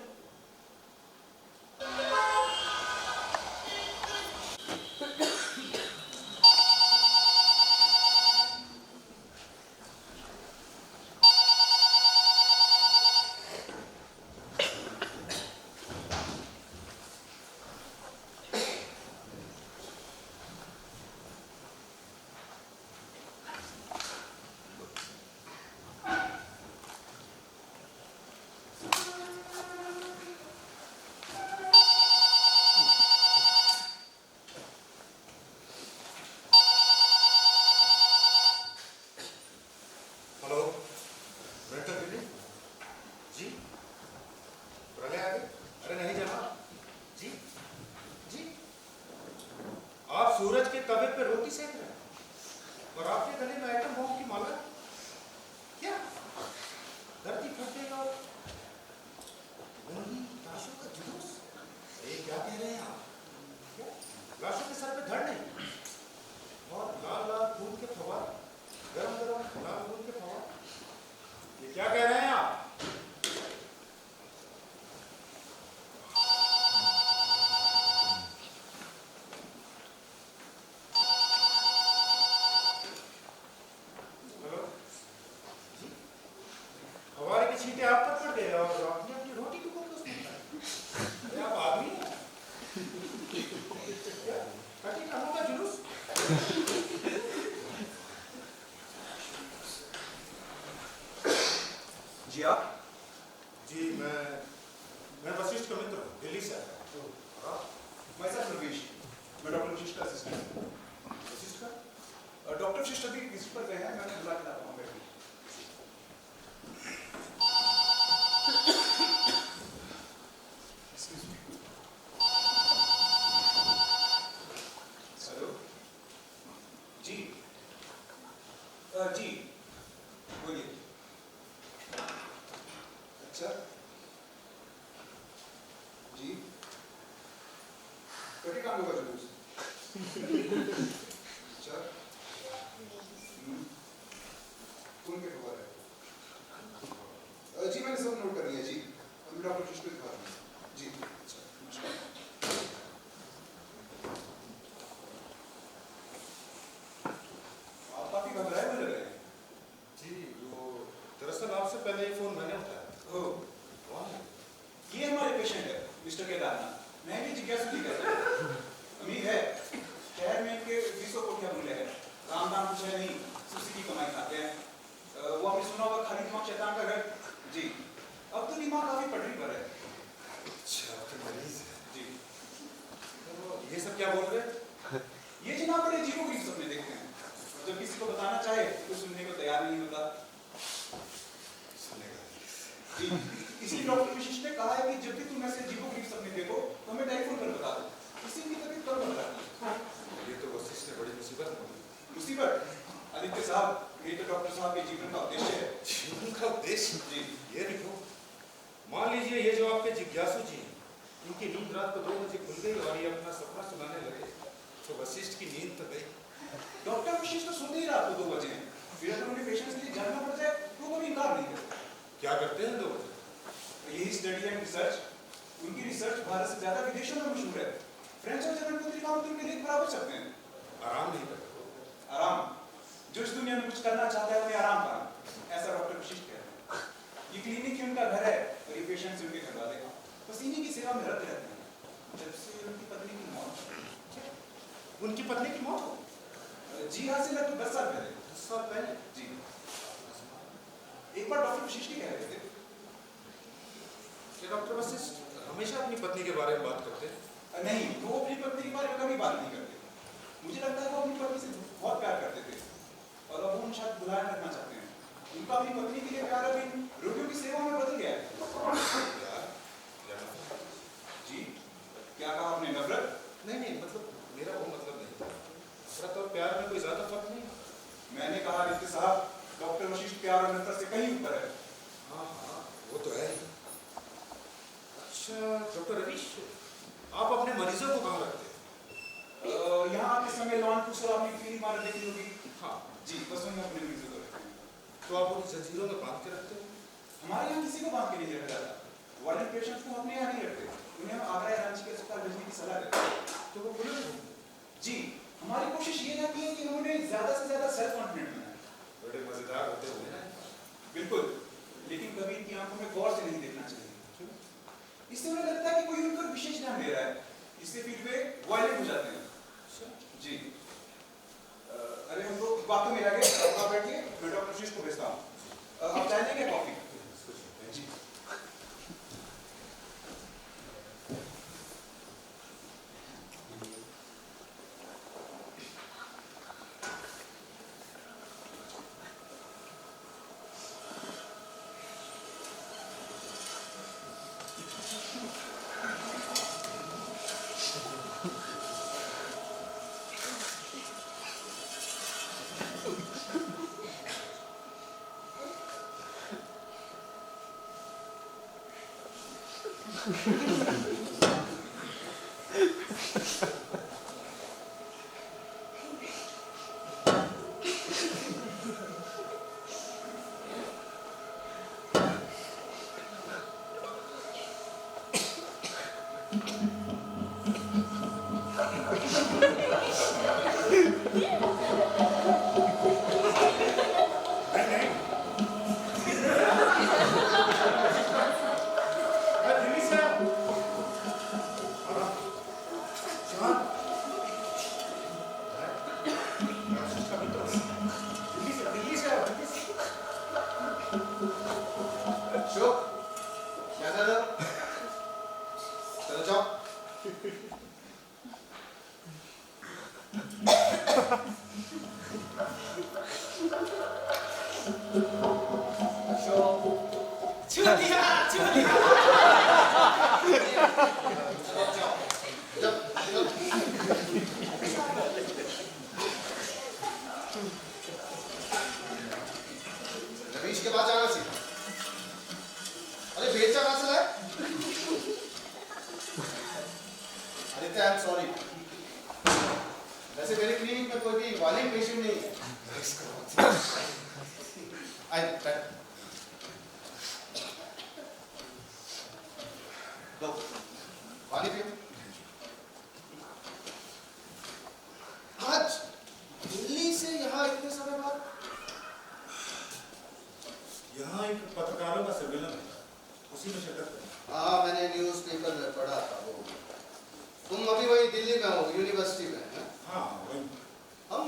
हेलो, डायरेक्टर दीदी जी, प्रलय आ गए? अरे नहीं जनाब जी, जी आप सूरज के तवे पे रोटी सेक रहे हैं और आपके गले में आइटम बॉम्ब की माला। क्या धरती फटेगा और लाशों का जुलूस? ये क्या कह रहे हैं आप? क्या लाशों के सर पे धड़ नहीं और लाल लाल खून के फवार, गरम गरम लाल खून के फवार, ये क्या कह रहे हैं आप? हेलो जी, हवारे की छींटे आप पर पड़ गए और आपने अपनी रोटी को क्यों उसमें? अरे आप आदमी हैं? क्या कटी कामों का जुलूस? जी आप? जी मैं वशिष्ठ का मित्र हूँ, दिल्ली से आया हूँ। और आप? मैं सर प्रवेश, मैं डॉक्टर वशिष्ठ का असिस्टेंट हूँ। वशिष्ठ का? डॉक्टर वशिष्ठ अभी विजिट पर गए हैं, मैं बुला के लाता हूँ बैठिए। Excuse me. हेलो जी, जी बोलिए। अच्छा जी, कटी काम होगा जुलूस। अच्छा कौन के खबर है? जी मैंने सब नोट कर लिया जी, अभी डॉक्टर वशिष्ठ को दिखा रहा हूँ जी। अच्छा नमस्कार। आप काफी घबराए हुए लग रहे हैं। जी वो दरअसल आपसे पहले ये फोन मैंने उठाया। ओह, कौन है? ये हमारे पेशेंट है मिस्टर केदारनाथ। मैं भी जिज्ञासु जी कहता हूँ। उम्मीद है शहर में इनके 20 कोट क्या मूल्य है, काम धाम कुछ है नहीं, सुसी की कमाई खाते हैं। वो आपने सुना होगा खाली दिमाग शैतान का घर जी। अब तो दिमाग काफी पटरी पर है अच्छा तो मरीज है। जी। तो ये सब क्या बोल रहे हैं? ये जनाब बड़े अजीबो गरीब सपने देखते हैं और जब किसी को बताना चाहे तो सुनने को तैयार नहीं होता सुनेगा जी। इसलिए डॉक्टर वशिष्ठ ने कहा है कि जब भी तुम ऐसे अजीबो गरीब सपने देखो तो हमें टेलीफोन कर बता दो, इससे इनकी तबीयत कम हो जाती है। ये तो वशिष्ठ ने बड़ी मुसीबत में मुसीबत आदित्य साहब, ये तो डॉक्टर साहब के जीवन का उद्देश्य है जीवन का उद्देश्य जी। ये लिखो। मान लीजिए ये जो आपके जिज्ञासु जी हैं, इनकी नींद रात को 2 बजे खुल गई और ये अपना सपना सुनाने लगे तो वशिष्ठ की नींद तो गई। डॉक्टर वशिष्ठ तो सोते ही रात को 2 बजे हैं, फिर अगर उन्हें पेशेंट्स के लिए जागना पड़ जाए तो कभी इनकार नहीं करते। क्या करते हैं 2 बजे? यही स्टडी एंड रिसर्च, उनकी रिसर्च भारत से ज्यादा विदेशों में मशहूर है। फ्रेंच और जर्मन पत्रिकाओं में उनके लेख बराबर छपते हैं। आराम नहीं करते? आराम, जो इस दुनिया में कुछ करना चाहता है उन्हें आराम करना, ऐसा डॉक्टर वशिष्ठ कहते हैं। ये क्लिनिक ही उनका घर है और ये पेशेंट्स उनके घर वाले बस इन्हीं की सेवा में रत रहते हैं जब से उनकी पत्नी की मौत। उनकी पत्नी की मौत हो? जी हाँ, से लगभग 10 साल पहले 10 साल पहले? जी। एक बार डॉक्टर वशिष्ठ कह रहे थे कि डॉक्टर वशिष्ठ हमेशा अपनी पत्नी के बारे में बात करते हैं? नहीं, वो अपनी पत्नी के बारे में कभी बात नहीं करते। मुझे लगता है वो अपनी पत्नी से बहुत प्यार करते थे और अब वो उन शायद बुलाए रखना चाहते हैं। उनका अपनी पत्नी के लिए प्यार अभी रोगियों की सेवा में बदल गया है। प्यार या नफरत? जी, क्या कहा आपने, नफरत? नहीं मतलब मेरा वो मतलब नहीं था। नफरत और प्यार में कोई ज्यादा फर्क नहीं। मैंने कहा रिश्ते साहब, डॉक्टर वशिष्ठ प्यार और नफरत से कहीं ऊपर है। हाँ हाँ, वो तो है ही। अच्छा डॉक्टर रवीश, आप अपने मरीजों को कहाँ रखते हैं? यहाँ आते समय लॉन कुछ और आपने पीली इमारत देखी होगी। हाँ जी, बस वहीं अपने मरीजों को रखते हैं। तो आप उन्हें जंजीरों में बांध के रखते हो? हमारे यहाँ किसी को बांध के नहीं रखा जाता। वायरल पेशेंट्स को अपने यहाँ नहीं रखते, उन्हें हम आगरा या रांची के अस्पताल भेजने की सलाह देते हैं। तो वो खुले में जी, हमारी कोशिश ये रहती है कि हम उन्हें ज्यादा से ज्यादा सेल्फ कॉन्फिडेंट बनाएं। बड़े मजेदार होते हुए ना। बिल्कुल, लेकिन कभी इनकी आंखों में गौर से नहीं देखना चाहिए। इससे उन्हें लगता है कि कोई उन पर विशेष ध्यान दे रहा है, इससे फिर वे वायलेंट हो जाते हैं। जी, अरे हम लोग बातों में लगे, आप बैठिए, मैं डॉक्टर वशिष्ठ को भेजता हूँ। आप चाय लेंगे कॉफी? जी। रवीश के पास जाना सीखा। अरे बेचा कहाँ से लाए? Aditya, I am sorry. वैसे मेरे क्लिनिक में कोई भी वायलेंट पेशेंट नहीं है। लो, पानी पियो। आज दिल्ली से यहाँ इतने समय बाद यहाँ एक पत्रकारों का सम्मेलन है, उसी में शिरकत करें। हाँ, मैंने न्यूज़पेपर में पढ़ा था वो। तुम अभी वही दिल्ली में हो, यूनिवर्सिटी में, हैं? हाँ वही। हम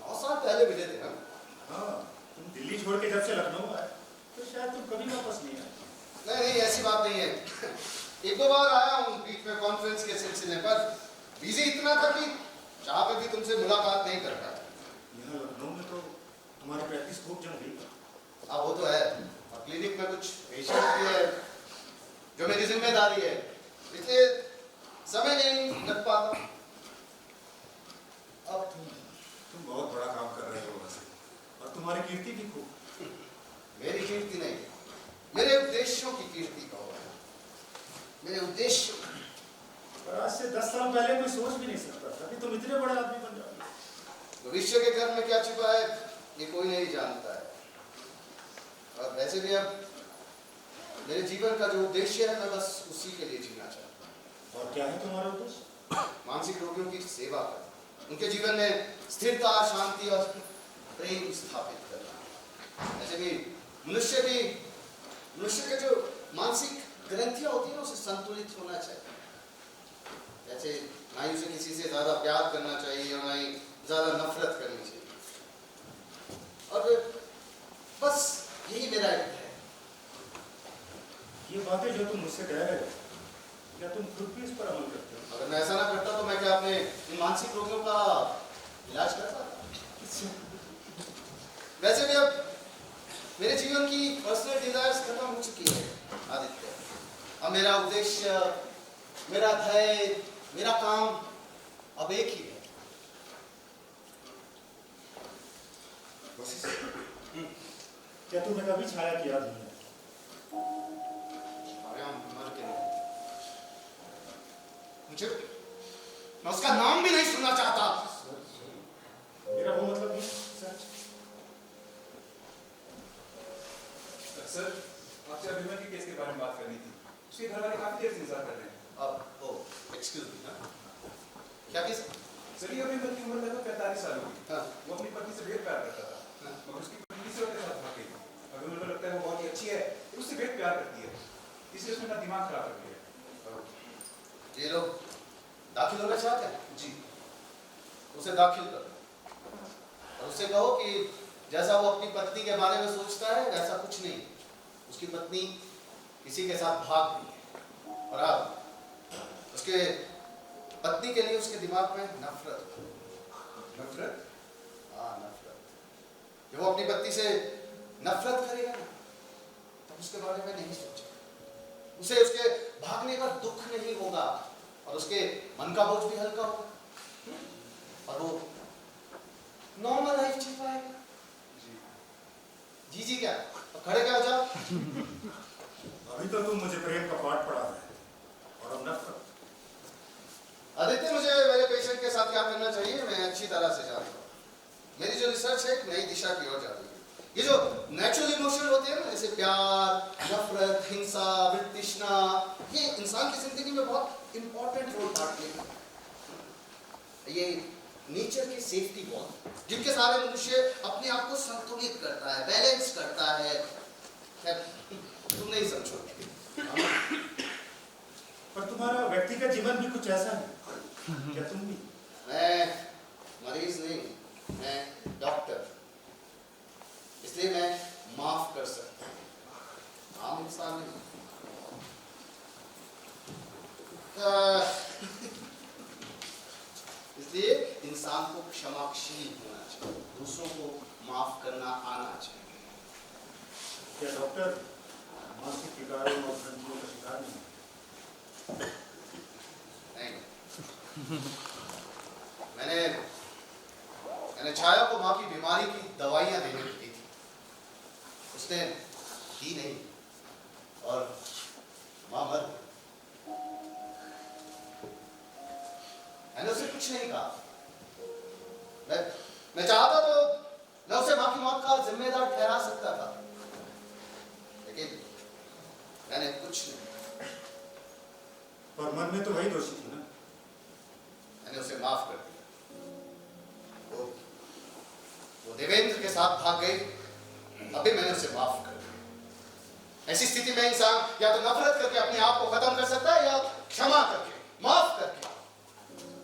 9 साल पहले मिले थे ना। हाँ, तुम दिल्ली छोड़ के जब से लखनऊ आए तो शायद तुम कभी वापस नहीं आए। नहीं नहीं, ऐसी बात नहीं है। एक दो बार आया हूँ बीच में कॉन्फ्रेंस के सिलसिले पर। बिजी इतना था कि जहाँ पे भी तुमसे मुलाकात नहीं कर पाया। यहाँ लखनऊ में तो तुम्हारी प्रैक्टिस खूब जम गई। हाँ वो तो है, और क्लिनिक में कुछ पेशेंट भी है जो मेरी जिम्मेदारी है, इसलिए समय नहीं लग पाता। अब तुम बहुत बड़ा काम कर रहे हो वैसे, और तुम्हारी कीर्ति भी खूब। मेरी कीर्ति नहीं, मेरे उद्देश्यों की कीर्ति कहो। मेरे उद्देश्य। पर आज से 10 साल पहले कोई सोच भी नहीं सकता था कि तुम इतने बड़े आदमी बन जाओगे। भविष्य के घर में क्या छिपा है ये कोई नहीं जानता है। और वैसे भी अब मेरे जीवन का जो उद्देश्य है, मैं बस उसी के लिए जीना चाहता हूँ। और क्या है तुम्हारा उद्देश्य? मानसिक रोगियों की सेवा करना, उनके जीवन में स्थिरता, शांति और प्रेम स्थापित करना। ऐसे भी मनुष्य के जो मानसिक ग्रंथियां होती है ना, उसे संतुलित होना चाहिए। जैसे ना ही उसे किसी से ज्यादा प्यार करना चाहिए और ना ही ज्यादा नफरत करनी चाहिए। और बस यही मेरा एक है। ये बातें जो तुम मुझसे कह रहे हो, क्या तुम खुद भी इस पर अमल करते हो? अगर मैं ऐसा ना करता तो मैं क्या अपने इन मानसिक रोगियों का इलाज कर पाता? वैसे भी अब मेरे जीवन की पर्सनल डिजायर्स खत्म हो चुकी है आदित्य। अब मेरा उद्देश्य, मेरा ध्येय, मेरा काम अब एक ही है। क्या तूने कभी छाया की याद नहीं है? छाया मर के नहीं। मुझे मैं उसका नाम भी नहीं सुनना चाहता। मेरा वो मतलब नहीं सच। सर, आपसे अभिमन्यु के केस के बारे में बात करनी थी। उसके घर वाले काफी देर से इंतजार कर रहे हैं। अब ओ एक्सक्यूज मी ना, क्या केस? सर, ये अभिमन्यु की उम्र लगभग 45 साल होगी। हाँ। वो अपनी पत्नी से बेहद प्यार करता था, हाँ। मगर उसकी पत्नी दूसरे के साथ भाग गई। अभिमन्यु को लगता है वो बहुत ही अच्छी है, उससे बेहद प्यार करती है, इसलिए उसने अपना दिमाग खराब कर दिया। ये लोग दाखिल होना चाहते हैं? जी। उसे दाखिल करो और उससे कहो कि जैसा वो अपनी पत्नी के बारे में सोचता है वैसा कुछ नहीं। उसकी पत्नी किसी के साथ भाग गई है और अब उसके पत्नी के लिए उसके दिमाग में नफरत। नफरत? हाँ, नफरत। जब वो अपनी पत्नी से नफरत करेगा ना तब उसके बारे में नहीं सोचेगा। उसे उसके भागने का दुख नहीं होगा और उसके मन का बोझ भी हल्का होगा और वो नॉर्मल लाइफ जी पाएगा। जी जी क्या? अब खड़े क्या हो जाओ। अभी तो तुम मुझे प्रेम का पाठ पढ़ा रहे और अब नफरत। आदित्य, मुझे मेरे पेशेंट के साथ क्या करना चाहिए मैं अच्छी तरह से जानता हूँ। मेरी जो रिसर्च है एक नई दिशा की ओर जाती है। ये जो नेचुरल इमोशन होते हैं ना, जैसे प्यार, नफरत, हिंसा, वितृष्णा, ये इंसान की जिंदगी में बहुत इंपॉर्टेंट रोल प्ले करते हैं। ये नेचर के सेफ्टी वॉल जिनके सारे मनुष्य अपने आप को संतुलित करता है, बैलेंस करता है। तुम नहीं समझोगे। पर तुम्हारा व्यक्तिगत जीवन भी कुछ ऐसा है क्या? तुम भी? मैं मरीज नहीं, मैं डॉक्टर, इसलिए मैं माफ कर सकता हूँ, आम इंसान नहीं। इसलिए इंसान को क्षमाशील होना चाहिए, दूसरों को माफ करना आना चाहिए। क्या डॉक्टर मानसिक विकारों और ग्रंथियों का शिकार नहीं? नहीं। मैंने छाया को माँ की बीमारी की दवाइयां देने की दी थी, उसने दी नहीं और माँ मर गई। मैंने उसे कुछ नहीं कहा। मैं चाहता तो मैं उसे माँ की मौत का जिम्मेदार ठहरा सकता था, लेकिन मैंने कुछ नहीं। पर मन में तो वही दोषी थी ना। मैंने उसे माफ कर दिया। वो देवेंद्र के साथ भाग गई, अभी मैंने उसे माफ कर दिया। ऐसी स्थिति में इंसान या तो नफरत करके अपने आप को खत्म कर सकता है या क्षमा करके, माफ करके।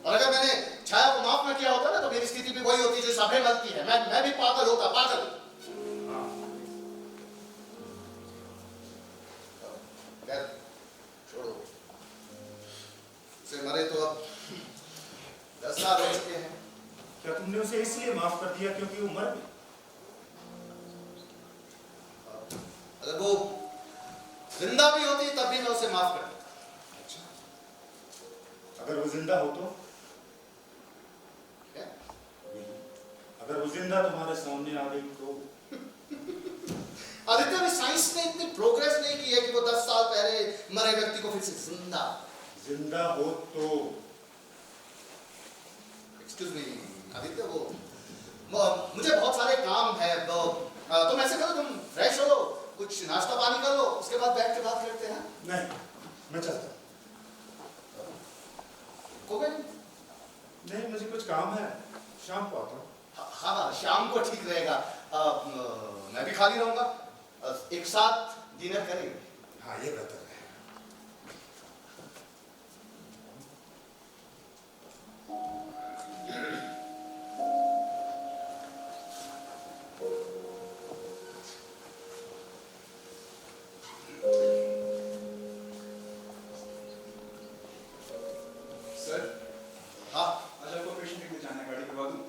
और अगर मैंने छाया को माफ न किया होता ना तो मेरी स्थिति भी वही होती जो सामने मिलती है। मैं भी पागल होता, पागल। छोड़ो, उसे मरे तो अब 10 साल हो चुके हैं। क्या तुमने उसे इसलिए माफ कर दिया क्योंकि वो मर गई? अगर वो जिंदा भी होती तब भी मैं उसे माफ कर देता। अच्छा, अगर वो जिंदा हो तो? क्या? अगर वो जिंदा तुम्हारे सामने आ गई तो? आदित्य, अभी साइंस ने इतनी प्रोग्रेस नहीं की है कि वो 10 साल पहले मरे व्यक्ति को फिर से जिंदा हो तो? एक्सक्यूज मी आदित्य, वो मुझे बहुत सारे काम है। तुम ऐसे करो, तुम फ्रेश हो लो, कुछ नाश्ता पानी कर लो, उसके बाद बैठ के बात करते हैं। नहीं, मैं चलता। नहीं, मुझे कुछ काम है, शाम को आता हूँ। हाँ, शाम को ठीक रहेगा। मैं भी खाली रहूंगा, एक साथ डिनर करेंगे। हाँ, ये बेहतर है। सर, हाँ, आज आपको पेशेंट देखने जाना है, गाड़ी करवा दूं?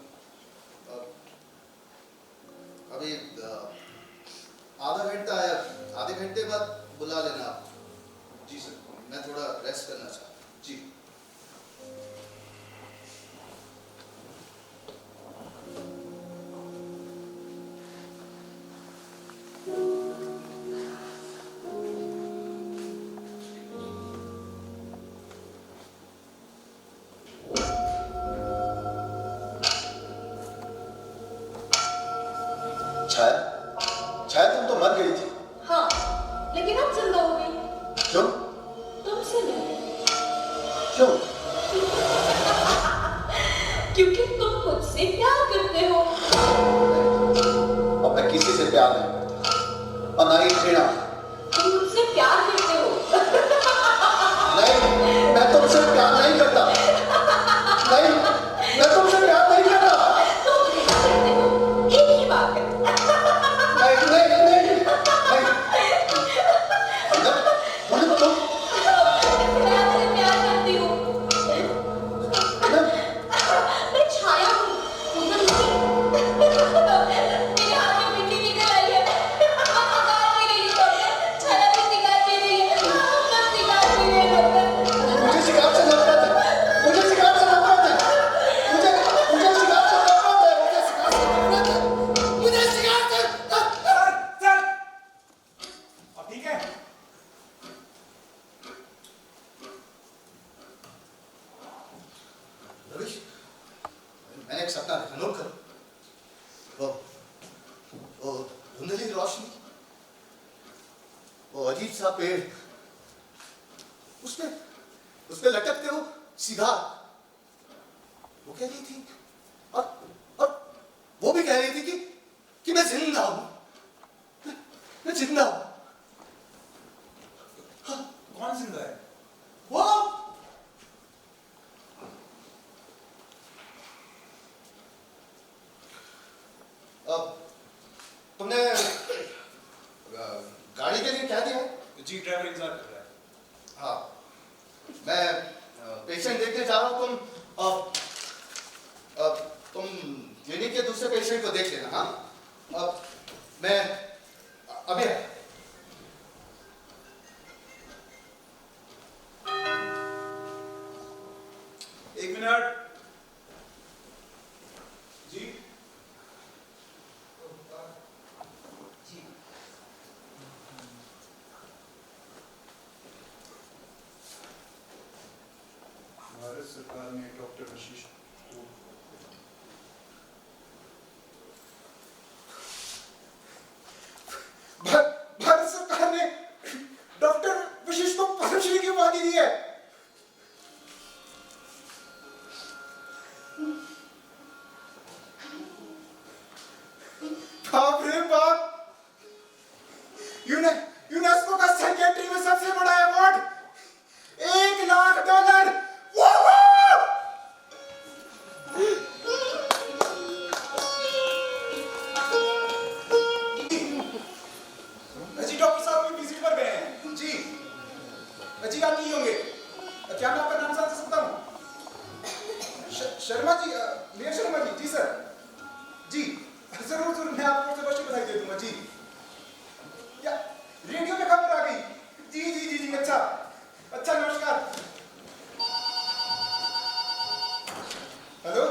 अभी आधा घंटा या आधे घंटे बाद बुला लेना आप। जी सर। मैं थोड़ा रेस्ट करना चाहता हूँ। जी। छाया, छाया तुम तो मर गई थी। हाँ, लेकिन अब जिंदा हो गई। क्यों? तुमसे नहीं। क्यों? क्योंकि तुम मुझसे प्यार करते हो। अब मैं किसी से प्यार नहीं करता और ना ही घृणा। तुम मुझसे प्यार करते हो। नहीं, मैं तुमसे प्यार नहीं करता। नहीं, मैं तुमसे प्यार नहीं करता। तुम घृणा करते हो, एक ही बात है। नहीं, नहीं, नहीं, नहीं। तुम मैं आपसे प्यार करती हूँ। मैं छाया हूँ, उधर मेरे हाथ में मिट्टी निकल आई है। अब सिगार पी रही हूँ डॉक्टर। छाया भी सिगार पी रही है। सब सिगार पी रहे हैं डॉक्टर। मुझे सिगार से नफरत है। मुझे सिगार से नफरत है। मुझे सिगार से नफरत है। मुझे सिगार से नफरत है। मुझे सिगार से सर अब ठीक है? रविश, मैंने एक सपना देखा, नोट करो। वो धुंधली रोशनी, वो अजीब सा पेड़, उसपे लटकते हो सिगार। वो कह रही थी और वो भी कह रही थी कि मैं जिंदा हूं, मैं जिंदा हूं। कौन जिंदा है? वो अब तुमने गाड़ी के लिए क्या दिया है? जी ड्राइवर इंतजार कर रहा है। हाँ, मैं पेशेंट देखने जा रहा हूँ। तुम क्लिनिक के दूसरे पेशेंट को देख लेना। हाँ, अब मैं अभी एक मिनट। जी भारत सरकार ने डॉक्टर वशिष्ठ को भारत सरकार ने डॉक्टर वशिष्ठ को पद्मश्री की उपाधि दी है। बाप रे बाप, यूनेस्को का साइकियाट्री में सबसे बड़ा अवार्ड, $1,00,000। जी डॉक्टर साहब भी विजिट पर गए हैं। जी जी आप नहीं होंगे। क्या मैं आपका नाम जान सकता हूँ? शर्मा जी, मेयर शर्मा जी। जी सर, जी जरूर जरूर, मैं आपको सबसे बच्चे बधाई दे दूंगा। जी क्या रेडियो पे खबर आ गई? जी जी जी जी, अच्छा अच्छा, नमस्कार। हेलो,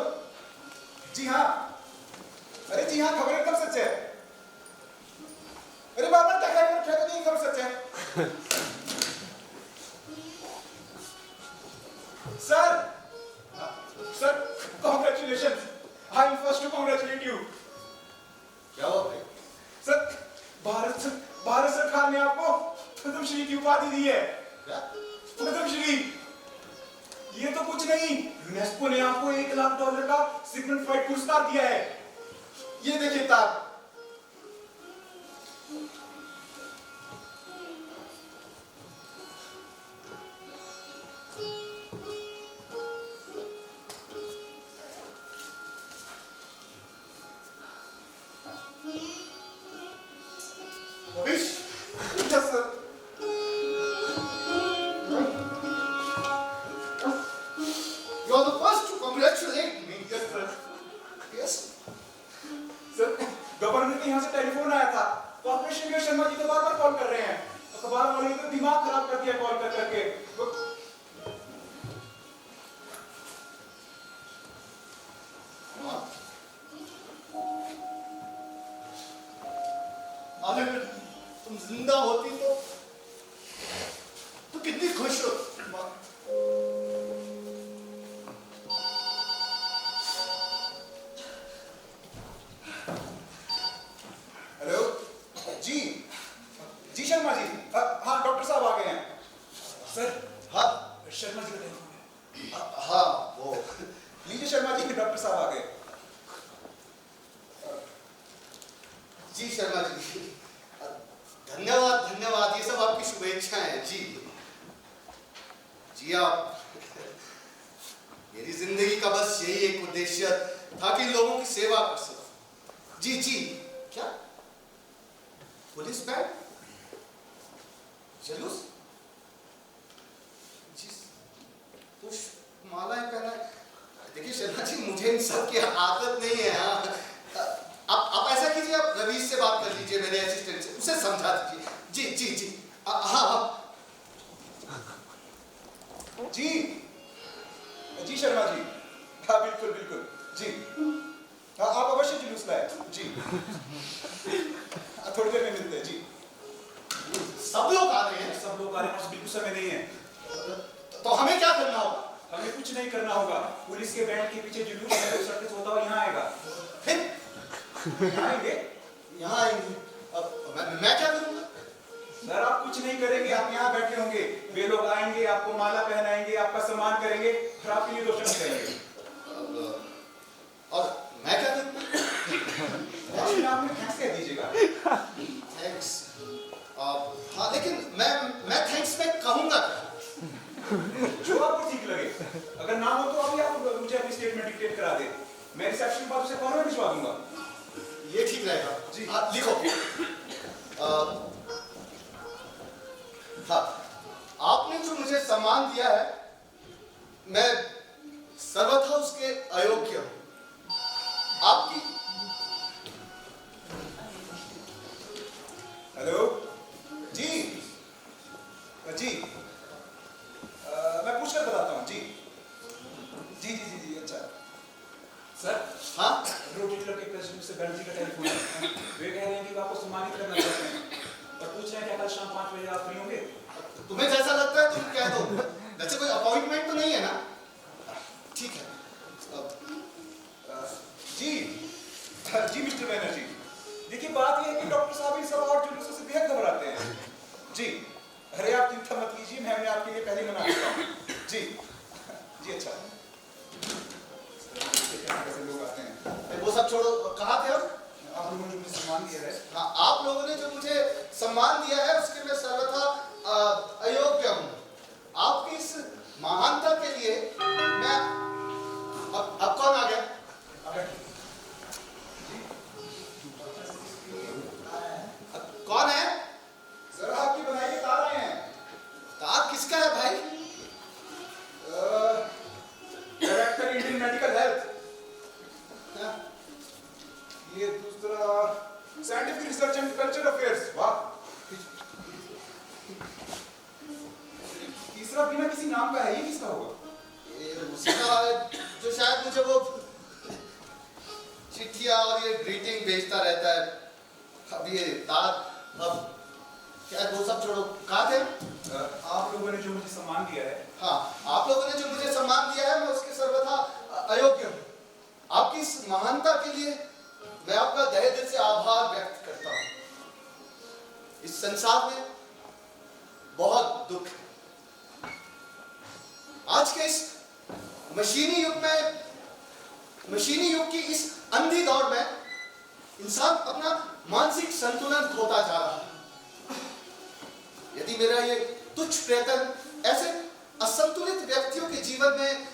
जी हाँ, अरे जी हाँ, खबर एकदम सच है। अरे बाबा क्या खबर नहीं, खबर सच है। Sir sir, congratulation, I am first to congratulate you. क्या हुआ भाई? सर भारत सरकार ने आपको पद्मश्री की उपाधि दी है। क्या? पद्मश्री, ये तो कुछ नहीं, यूनेस्को ने आपको $1,00,000 का सिग्निफाइड पुरस्कार दिया है। ये देखिए तार। Ravish, yes sir. you are the first to congratulate me. Yes sir. Yes. Sir, governor के यहाँ से टेलीफोन आया था। कॉर्पोरेशन के शर्मा जी तो बार बार कॉल कर रहे हैं। अखबार वाले ने तो दिमाग खराब कर दिया कॉल कर करके। अगर तुम जिंदा होती तो कितनी खुश हो। जी शर्मा जी, धन्यवाद धन्यवाद, ये सब आपकी शुभेच्छाएं हैं जी। जी आप, मेरी जिंदगी का बस यही एक उद्देश्य था कि लोगों की सेवा कर सकूं। जी जी, क्या पुलिस बैंड, जुलूस, जी पुष्प मालाएं पहना। देखिए शर्मा जी, मुझे इन सब की आदत नहीं है। हाँ, आप ऐसा कीजिए, आप रवीश से बात कर लीजिए, मेरे असिस्टेंट से, उसे समझा दीजिए। जी जी जी, हाँ हाँ जी जी शर्मा जी, हाँ बिल्कुल बिल्कुल जी, हाँ आप अवश्य जुलूस लाए जी। थोड़ी देर में मिलते हैं जी। सब लोग आ रहे हैं। सब लोग आ रहे हैं, बिल्कुल समय नहीं है। तो हमें क्या करना होगा? हमें कुछ नहीं करना होगा। पुलिस के बैंड के पीछे जुलूस है, उस सड़क से होता हुआ यहाँ आएगा। फिर यहाँ आएंगे? यहाँ आएंगे। अब मैं क्या करूँगा? सर आप कुछ नहीं करेंगे, आप यहाँ बैठे होंगे, वे लोग आएंगे, आपको माला पहनाएंगे, आपका सम्मान करेंगे, फिर आपके लिए रोशन करेंगे। और मैं क्या करूँगा? एक्चुअली आप मुझे थैंक्स कह दीजिएगा। थैंक्स। हाँ, लेकिन मैं थैंक्स में कहूँगा क्या? जो आपको ठीक लगे। अगर ना हो तो अभी आप मुझे अपनी स्टेटमेंट डिक्टेट करा दे, मैं रिसेप्शन के बाद उसे कॉल में भिजवा दूंगा। ये ठीक रहेगा जी। लिखो। हाँ, आपने जो मुझे सम्मान दिया है, मैं सर्वथा उसके अयोग्य हूं। आपकी हेलो जी जी, मैं पूछ कर बताता हूँ जी जी जी जी जी। अच्छा सर, हाँ, रोटी के प्रेसिडेंट से बनर्जी का टेलीफोन है। वे कह रहे हैं कि वो आपको सम्मानित करना चाहते हैं और पूछ रहे हैं कि कल शाम 5 बजे आप फ्री होंगे। तुम्हें जैसा लगता है तुम कह दो। वैसे कोई अपॉइंटमेंट तो नहीं है ना? ठीक है। जी जी मिस्टर बनर्जी, देखिए बात यह है कि डॉक्टर साहब इन सब और जुलूसों से बेहद घबराते हैं जी। अरे आप चिंता मत कीजिए, मैं आपके लिए पहले मना करता हूँ जी जी। अच्छा कैसे लोग आते हैं, वो सब छोड़ो, कहाँ थे हम? आप लोगों ने मुझे सम्मान दिया है। हाँ, आप लोगों ने जो मुझे सम्मान दिया है उसके मैं सर्वथा अयोग्य हूँ। आपकी इस महानता के लिए मैं अब कौन आ गया? कौन है? सर आपकी बनाई के तार आए हैं। तार किसका है भाई? डायरेक्टर इंडियन मेडिकल हेल्थ, हाँ, ये दूसरा scientific research and culture affairs, वाह। तीसरा बिना किसी नाम का है, ये किसका होगा? ये उसका है जो शायद मुझे वो चिट्ठियाँ और ये ग्रीटिंग भेजता रहता है। अब ये तार, अब क्या वो सब छोड़ो, कहाँ थे? आप लोगों ने जो मुझे सम्मान दिया है, हाँ, आप लोगों ने जो मुझे सम्मान दिया है, मैं उसके सर्वथा अयोग्य हूँ। आपकी इस महानता के लिए मैं आपका तहे दिल से आभार व्यक्त करता हूँ। इस संसार में बहुत दुख है। आज के इस मशीनी युग की इस अंधी दौड़ में इंसान अपना मानसिक संतुलन खोता जा रहा है। यदि मेरा ये तुच्छ प्रयत्न ऐसे असंतुलित व्यक्तियों के जीवन में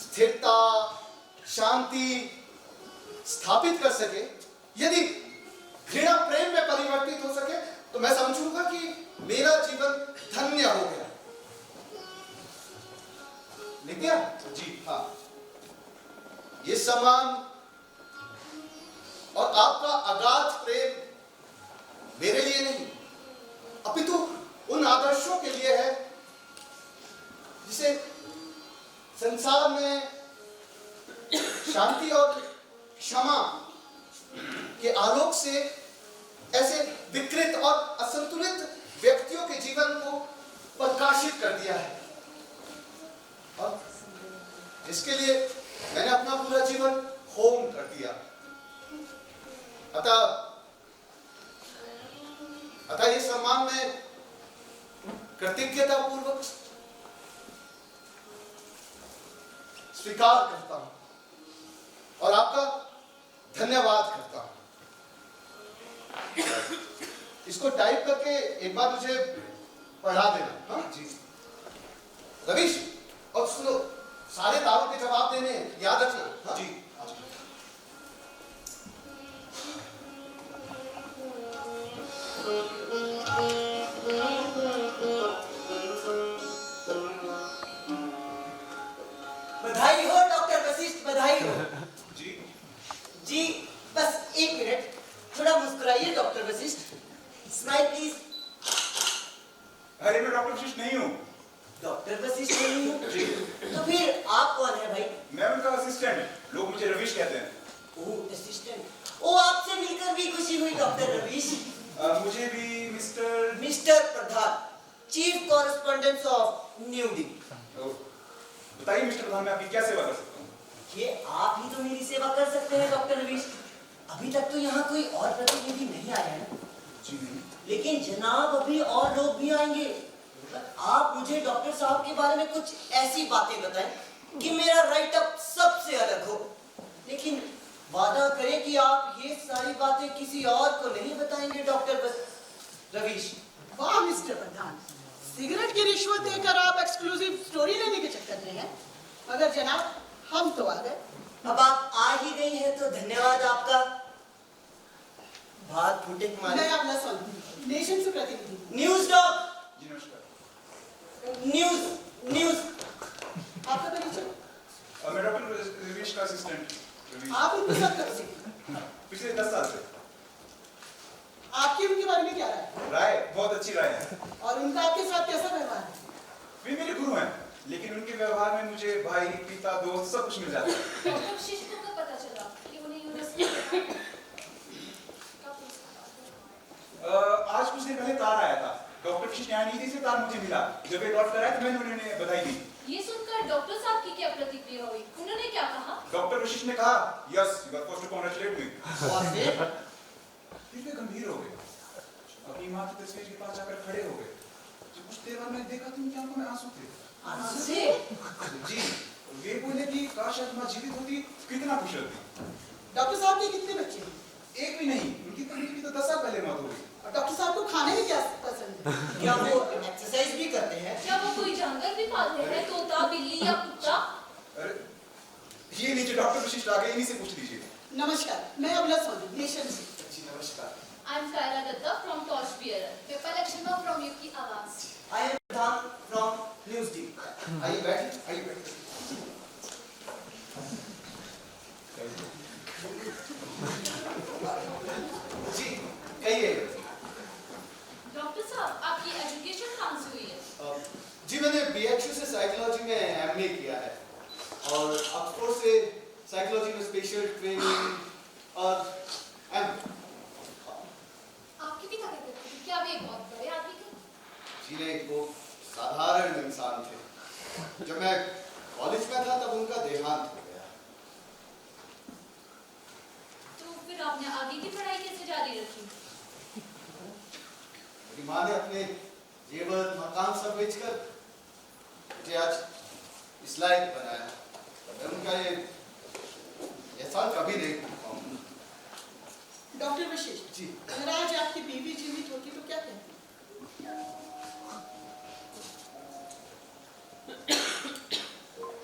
स्थिरता, शांति स्थापित कर सके, यदि घृणा प्रेम में परिवर्तित हो सके, तो मैं समझूंगा कि मेरा जीवन धन्य हो गया। लिख दिया? जी हाँ, ये सम्मान और आपका अगाध प्रेम मेरे लिए नहीं, अपितु उन आदर्शों के लिए है जिसे संसार में शांति और क्षमा के आलोक से ऐसे विकृत और असंतुलित व्यक्तियों के जीवन को प्रकाशित कर दिया है, और जिसके लिए मैंने अपना पूरा जीवन होम कर दिया। अतः ये सम्मान मैं कृतज्ञता पूर्वक स्वीकार करता हूं और आपका धन्यवाद करता हूं। इसको टाइप करके एक बार मुझे पढ़ा देना। हाँ जी रवीश, और सुनो, सारे दावों के जवाब देने हैं, याद रखना। हाँ? जी। बधाई हो डॉक्टर वशिष्ठ, बधाई हो। जी जी बस एक मिनट, थोड़ा मुस्कुराइए डॉक्टर वशिष्ठ, स्माइल प्लीज। अरे मैं डॉक्टर वशिष्ठ नहीं हूँ। डॉक्टर वशिष्ठ नहीं हूँ? जी तो फिर आप कौन है भाई? मैं उनका असिस्टेंट, लोग मुझे रवीश कहते हैं। ओह असिस्टेंट। ओ आपसे मिलकर भी खुशी हुई डॉक्टर रवीश। मुझे भी mister mister Pradhan, chief correspondent of न्यूडी। बताइए मिस्टर प्रधान, मैं आपकी क्या सेवा कर सकता हूँ? ये आप ही तो मेरी सेवा कर सकते हैं डॉक्टर रवीश। अभी तक तो यहाँ कोई और प्रतिनिधि नहीं आया है ना? जी नहीं। लेकिन जनाब अभी और लोग भी आएंगे। आप मुझे डॉक्टर साहब के बारे में कुछ ऐसी बातें बताएं कि मेरा राइट अप सबसे अलग हो। लेकिन वादा करें कि आप ये सारी बातें किसी और को नहीं बताएंगे डॉक्टर रवीश। वाह मिस्टर प्रधान, सिगरेट की रिश्वत देकर आप एक्सक्लूसिव स्टोरी लेने के चक्कर में हैं। मगर जनाब हम तो आ गए। अब आप आ ही गई हैं तो धन्यवाद आपका। बात फूटे मैं अपना नेशन से प्रतिनिधि हूँ। न्यूज डॉग, जी नमस्कार। News news. आपका परिचय? मैं डॉक्टर रवीश का असिस्टेंट रवीश। आप उनके साथ कब से? पिछले 10 साल से। आपकी उनके बारे में क्या राय है? राय बहुत अच्छी राय है। और उनका आपके साथ कैसा व्यवहार है? वे मेरे गुरु हैं, लेकिन उनके व्यवहार में मुझे भाई, पिता, दोस्त सब कुछ मिल जाता है। डॉक्टर वशिष्ठ को कब पता चला कि उन्हें यूनिवर्सिटी आज कुछ दिन पहले तार आया था। डॉक्टर वशिष्ठ यहाँ नहीं थे, इसलिए तार मुझे मिला। जब ये लौट कर आए तो मैंने उन्हें बधाई दी। ये सुनकर डॉक्टर साहब की क्या प्रतिक्रिया हुई? उन्होंने क्या कहा? डॉक्टर वशिष्ठ ने कहा, yes you are first to congratulate me. और फिर वे गंभीर हो गए, अपनी माँ की तस्वीर के पास जाकर खड़े हो गए। जब कुछ देर बाद मैंने देखा तो उनकी आंखों में आंसू थे। आंसू से? जी, वे बोले कि काश आज माँ जीवित होती, कितना खुश होती। डॉक्टर साहब के कितने बच्चे हैं? एक भी नहीं, उनकी तबीयत की तो 10 साल पहले मौत हो गई। और डॉक्टर साहब को खाने में क्या पसंद है? क्या वो एक्सरसाइज भी करते हैं? क्या वो कोई जानवर भी पालते हैं? तोता, बिल्ली या कुत्ता? अरे ये नीचे डॉक्टर वशिष्ठ आ गए, इन्हीं से पूछ लीजिए। नमस्कार, मैं अबला सोनी, नेशन से। जी नमस्कार। I am Kaira Datta from Torch Bearer. Peppa Lakshma from Yuki Awas. I am Pradhan from news D. आइए बैठिए, आइए बैठिए। जी कहिए। डॉक्टर साहब, आपकी एजुकेशन कहाँ से हुई है? जी मैंने बीएचयू से साइकोलॉजी में एमए किया है और ऑक्सफोर्ड से साइकोलॉजी में स्पेशल ट्रेनिंग और आपके पिता क्या करते थे? क्या वे बहुत बड़े आदमी थे? जी नहीं, वो साधारण इंसान थे। जब मैं कॉलेज में था तब उनका देहांत हो गया। तो फिर आपने आगे की पढ़ाई कैसे जारी रखी? मेरी माँ ने अपने जेवर मकान सब बेचकर मुझे आज इस लायक बनाया। मैं उनका ये एहसान कभी नहीं भूल पाऊंगा। डॉक्टर वशिष्ठ जी अगर आज आपकी बीवी जीवित होती तो क्या कहती?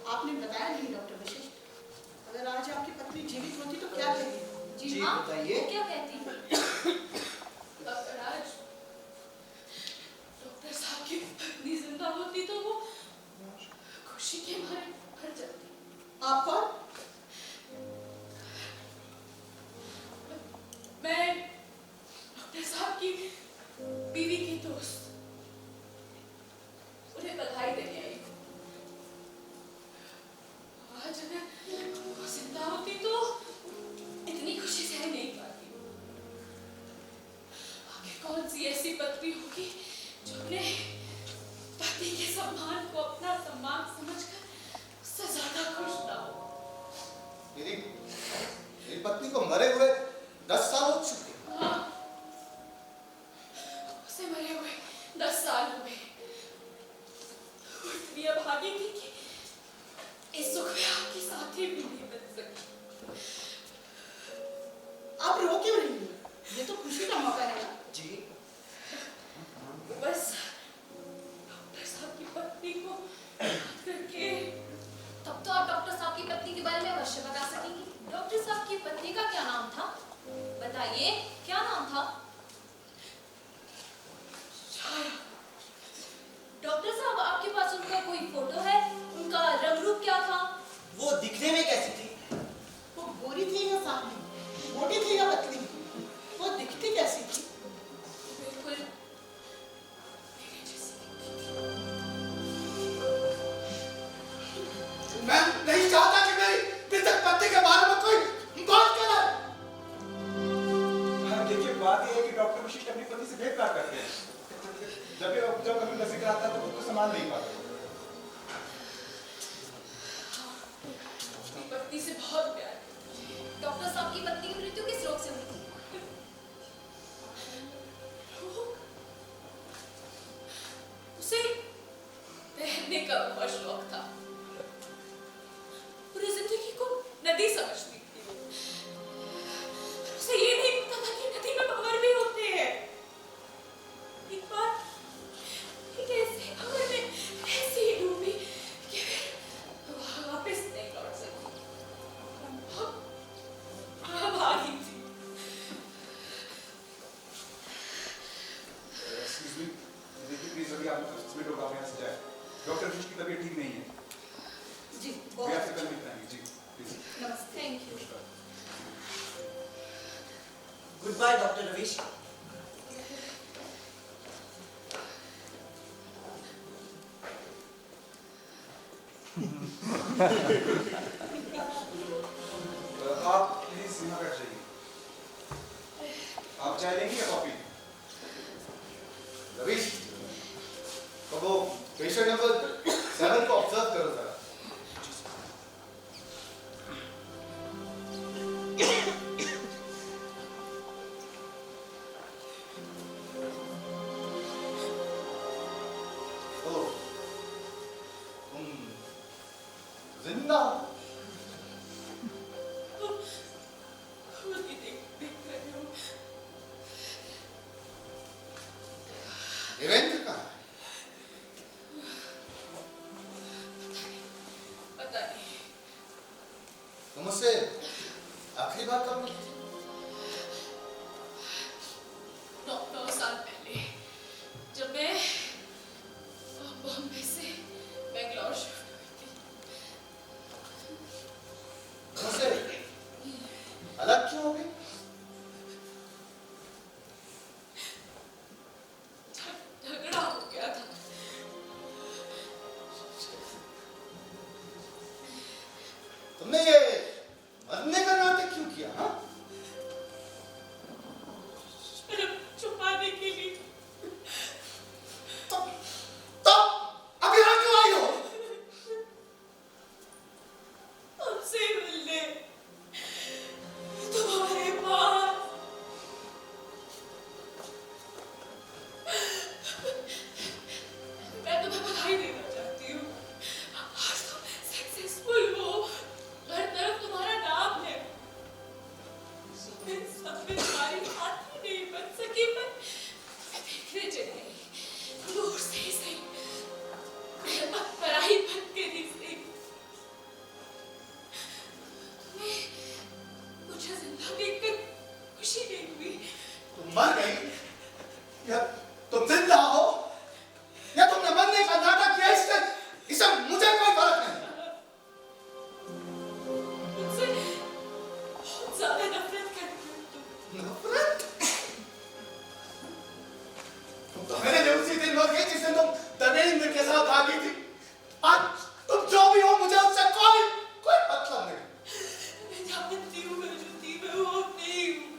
आपने बताया नहीं डॉक्टर वशिष्ठ, अगर आज आपकी पत्नी जीवित होती तो क्या कहती? जी, हाँ, बताइए। वो क्या कहती? डॉक्टर राज, डॉक्टर साहब की पत्नी जिंदा होती तो वो खुशी के मारे भर जाती। आप कौन? मैं डॉक्टर साहब की बीवी की दोस्त, उन्हें बधाई देने आई हूँ। आज अगर वो जिंदा होती तो इतनी खुशी सह नहीं पाती। आगे कौन सी ऐसी पत्नी होगी जो अपने पति के सम्मान को अपना सम्मान समझकर उससे ज्यादा खुश ना हो। मेरी पत्नी को मरे हुए 10 साल हो चुके। हाँ, उसे मरे हुए 10 साल हो गए। वो इतनी अभागी थी कि इस सुख में आपकी साथी भी नहीं बन सकी। आप रो क्यों रही हैं? ये तो खुशी का मौका है ना। जी वशिष्ठ अपनी पति से भेद करते हैं। जब कभी नजदीक आता है तो खुद को संभाल नहीं पाते। अपनी पत्नी से बहुत प्यार है। डॉक्टर साहब की पत्नी की मृत्यु किस रोग से हुई थी? उसे तैरने का बहुत शौक था। पूरी जिंदगी को नदी समझती थी। उसे ये नहीं पता था कि नदी में भंवर भी होते हैं। एक बार एक ऐसी भंवर में ऐसी डूबी कि फिर वापस नहीं लौट सकी। भागी थी। एक्सक्यूज मी, देखिए प्लीज अभी आप सबमिट होगा, यहाँ से जाए। डॉक्टर वशिष्ठ की तबीयत ठीक नहीं है। जी वे आपसे कल मिलते हैं। जी प्लीज। नमस्ते। Thank you. Good by doctor Ravish. आप प्लीज यहाँ बैठ जाइए। आप चाय लेंगे या कॉफी? रवीश, तो वो पेशेंट नंबर 7 को ऑब्जर्व करो जरा। तो तुम जिंदा हो? खुद ही देख रही हूँ। देवेंद्र कहाँ है? पता नहीं। तुम उससे आखिरी बार कब मिली थी? 9 साल पहले जब मैं बॉम्बे से बेंगलोर शिफ्ट हुई थी। तुम उससे अलग क्यों हो गई? झगड़ा हो गया था। तुमने ये मरने का नाटक क्यों किया? हाँ? शर्म छुपाने के लिए। तो अब यहाँ क्यों आई हो? हमसे मिलने तुम्हारे पास। मैं तुम्हें बधाई देना चाहती हूँ। आज तुम सक्सेसफुल हो। हर तरफ तुम्हारा नाम है। सब में तुम्हारी बात ही नहीं बन सकी, पर मैं देखने चली आई। दूर से ही सही, पराई बन के ही सही। तुम्हें मुझे जिंदा देखकर खुशी नहीं हुई? तुम मर गई या तुम जिंदा हो या तुमने मरने का नाटक किया? इससे मुझे कोई फर्क नहीं। मुझसे बहुत ज्यादा नफरत करती हो तुम। नफरत? तुम तो मेरे लिए उसी दिन मर गई जिस दिन तुम धर्मेंद्र के साथ भागी थी। आज तुम जो भी हो, मुझे उससे कोई मतलब नहीं। मैं जानती हूँ मैं जो थी मैं वो अब नहीं हूँ।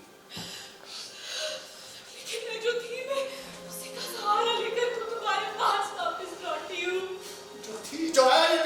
लेकिन मैं जो थी मैं उसी का सहारा लेकर तो तुम्हारे पास वापस लौटी हूँ। जो थी, जो है, ये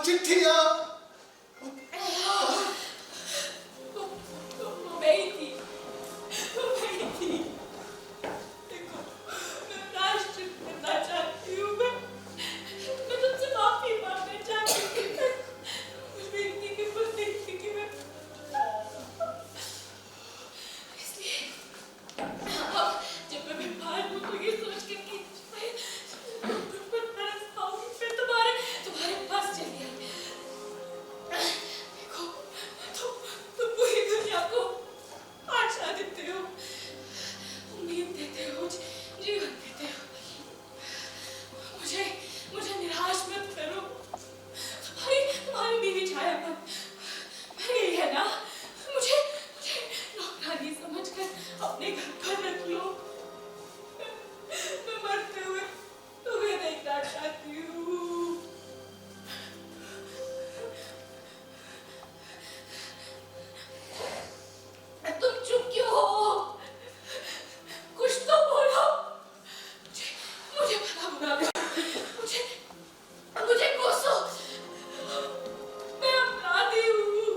चिट्ठियां वो वही थी, वो वही थी। देखो, मैं प्रायश्चित करना चाहती हूँ, मैं तुमसे माफी मांगना चाहती हूँ। मुझे इतनी हिम्मत नहीं थी कि मैं इसलिए अब जब मैं बीमार हूँ तो ये सोच कर कि डॉक्टर पर तरस खाऊंगी, फिर तुम्हारे पास चली आई। देखो, तुम पूरी दुनिया को आशा देते हो, उम्मीद देते हो, जीवन देते हो। मुझे निराश मत करो। तुम्हारी बीवी छाया मर गई है ना? मुझे नौकरानी समझकर अपने घर पर रख लो। मैं मरते हुए तुम्हें देखना चाहती हूँ। तुम चुप क्यों हो? कुछ तो बोलो। मुझे भला बुरा मुझे कोसो। मैं अपराधी हूँ।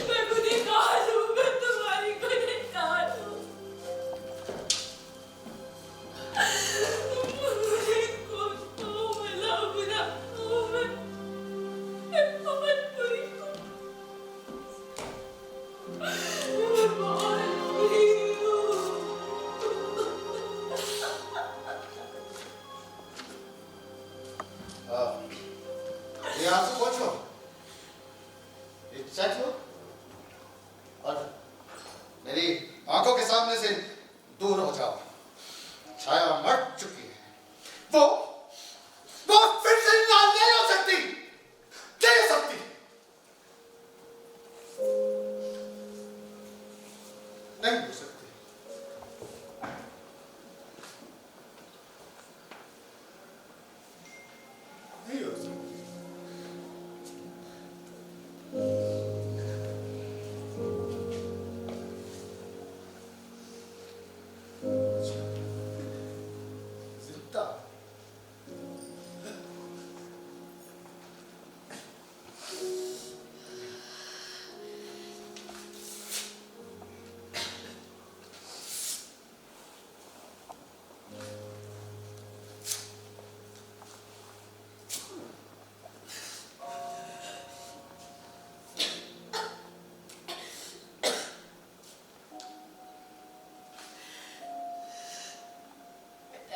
मैं गुनहगार हूँ। मैं तुम्हारी गुनहगार हूँ। मुझे कोसो, भला बुरा हूँ। मैं बहुत बुरी हूँ। मैं बहुत बुरी हूँ। ये आंसू पोंछो, ये सच हो और मेरी आंखों के सामने से दूर हो जाओ। छाया मर चुकी है। वो फिर से लाल नहीं हो सकती, नहीं हो सकती। नहीं हो सकती। नहीं हो सकती। जिंदा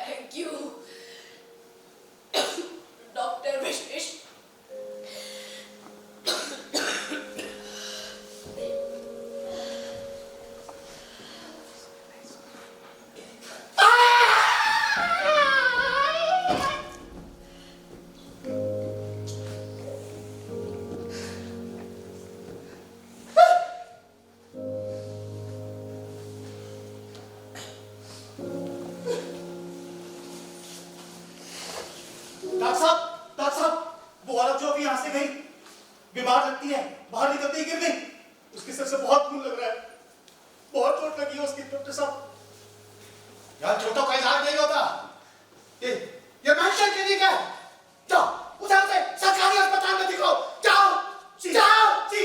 Thank you, Dr. Vishwesh. Doctor साहब, वो औरत जो अभी यहाँ से गई, बीमार लगती है, बाहर निकलते ही गिर गई। उसके सिर से बहुत खून लग रहा है, बहुत चोट लगी है उसकी। डॉक्टर साहब, यार चोटों का इलाज नहीं होता। ये मेंटल क्लिनिक है। जाओ उधर से सरकारी अस्पताल में दिखाओ। जाओ जाओ जी।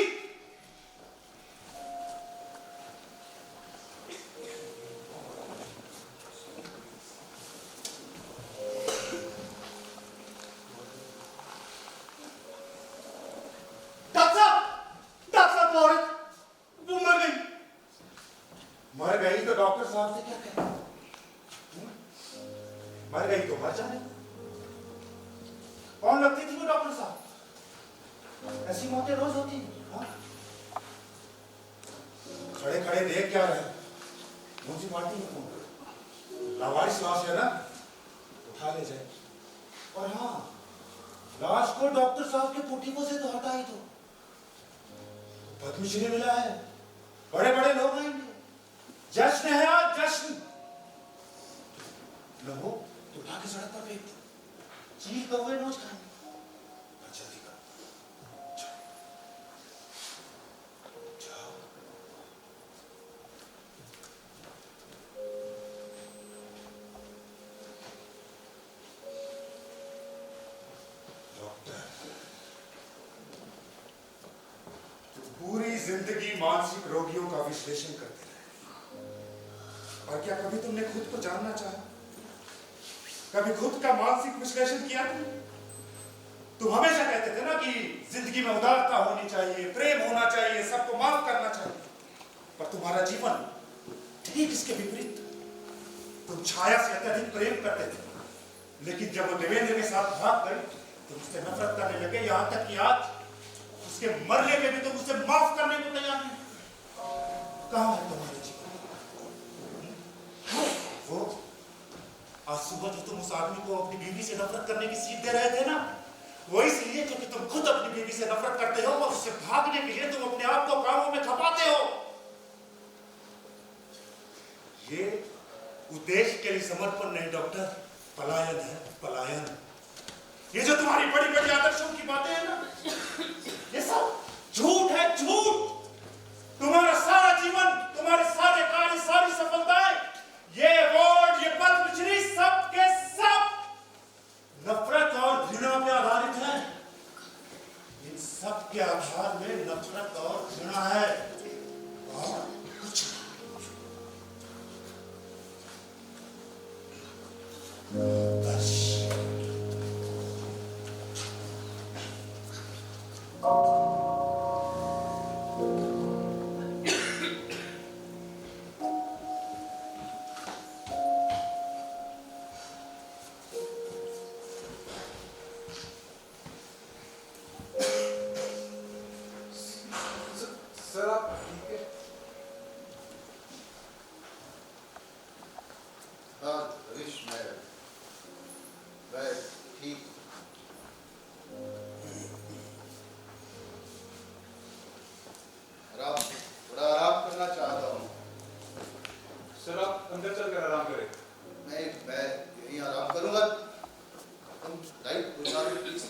डॉक्टर साहब, वो औरत वो मर गई। मर गई तो डॉक्टर साहब से क्या कहें? मर गई तो मर जाने। कौन लगती थी वो डॉक्टर साहब? ऐसी मौतें रोज होती हैं। हाँ? खड़े खड़े देख क्या रहे? मुझे मारती है। लावारिस लाश है ना, उठा ले जाए। और हाँ, लाश को डॉक्टर साहब के पोटीकों से तो हटा ही दो। पद्मश्री मिला है, बड़े बड़े लोग आएंगे, जश्न है आज, जश्न। लो तो उठा के सड़क पर फेंक दो, चील कौवे नोच खाएंगे। जल्दी करो, जाओ। डॉक्टर जिंदगी मानसिक रोगियों का विश्लेषण करते रहे। और क्या कभी तुमने खुद को जानना चाहा? कभी खुद का मानसिक विश्लेषण किया? तुम हमेशा कहते थे ना कि जिंदगी में उदारता होनी चाहिए, प्रेम होना चाहिए, सबको माफ करना चाहिए। पर तुम्हारा जीवन ठीक इसके विपरीत। तुम छाया से अत्यधिक प्रेम करते थे, लेकिन जब वो देवेंद्र के साथ भाग गई तुम उससे नफरत करने लगे, यहां तक कि आज उसके मरने पे भी तुम उसे माफ करने को तैयार नहीं। कहां है तुम्हारे जीवन? वो आज सुबह जो तुम उस आदमी को अपनी बीवी से नफरत करने की सीख दे रहे थे ना, वो इसलिए क्योंकि तुम खुद अपनी बीवी से नफरत करते हो और उससे भागने के लिए तुम अपने आप को कामों में खपाते हो। ये उद्देश्य के लिए समर्पण नहीं डॉक्टर, पलायन है, पलायन। ये जो तुम्हारी बड़ी बड़ी आदर्शों की बातें हैं ना, ये सब झूठ है, झूठ। तुम्हारा सारा जीवन, तुम्हारे सारे कार्य, सारी सफलताएं, ये अवार्ड, ये पद्मश्री, सब के सब नफरत और घृणा पे आधारित है। इन सब के आधार में नफरत और घृणा है और कुछ बस। सर आप ठीक है? हाँ रविश, मैं ठीक। थोड़ा आराम करना चाहता हूँ। सर आप अंदर चलकर आराम करें। मैं यहीं आराम करूंगा। तुम लाइट बुझा दो प्लीज।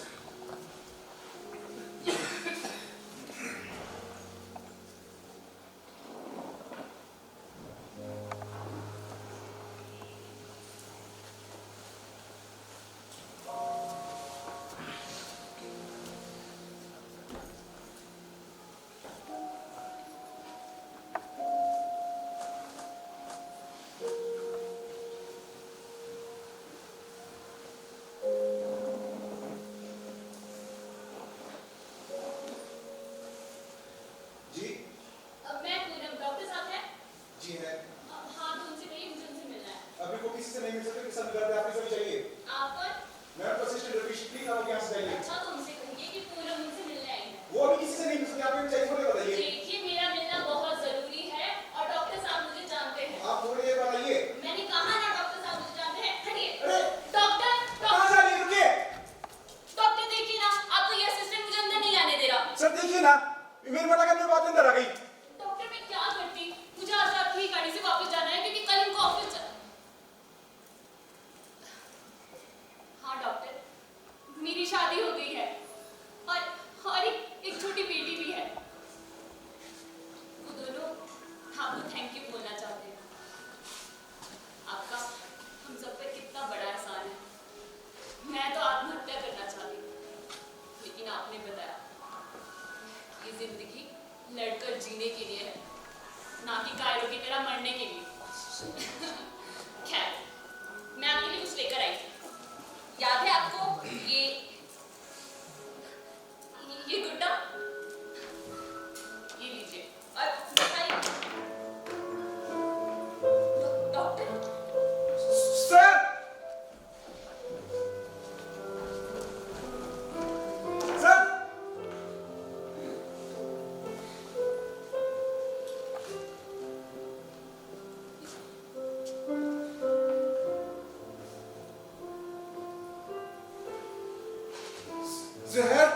जी अब मैं पूनम, डॉक्टर साहब हैं? जी है। हाँ तो उनसे कहिए, मुझे उनसे मिलना है। अभी को किसी से नहीं मिल सकते, किसी से मिलते आप किसे चाहिए? आप कौन? मैं आपका असिस्टेंट रवीश, प्लीज आप यहाँ से जाइए। अच्छा तो उनसे कहिए कि पूनम मुझसे मिलने आई है। वो अभी किसी से नहीं मिल सकते, आपको चाहिए थोड़े बताइए। देखिए मेरा मिलना बहुत जरूरी है और डॉक्टर साहब मुझे जानते हैं। आप थोड़ी देर बताइए। मैंने कहा ना डॉक्टर साहब मुझे जानते हैं। हटिए। अरे डॉक्टर कहाँ जा रही है? रुकिए। डॉक्टर देखिए ना, आपका ये असिस्टेंट मुझे अंदर नहीं आने दे रहा। सर देखिए ना, मेरे मना करने के बाद अंदर आ गई। डॉक्टर मैं क्या करती, मुझे आज रात की गाड़ी से वापस जाना है क्योंकि कल इनको ऑफिस हाँ डॉक्टर, मेरी शादी हो गई है और एक छोटी बेटी भी है। वो दोनों आपको थैंक यू बोलना चाहते हैं। आपका हम सब पर कितना बड़ा एहसान है। मैं तो आत्महत्या करना चाहती हूँ, लेकिन आपने बताया ये जिंदगी लड़कर जीने के लिए है, ना कि कायरों की तरह मरने के लिए। खैर, मैं आपके लिए कुछ लेकर आई थी। याद है आपको ये गुड्डा? ये लीजिए और बताइए। डॉक्टर सर सर जहर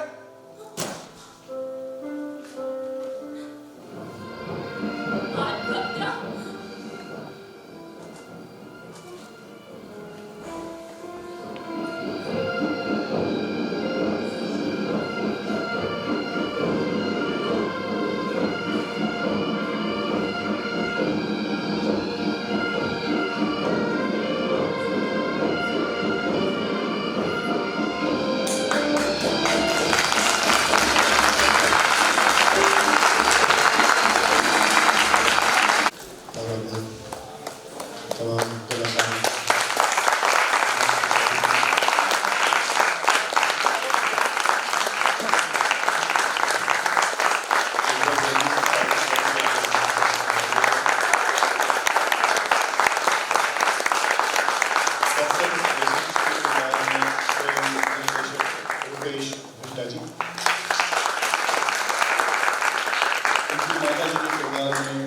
इनकी माता जी के किरदार में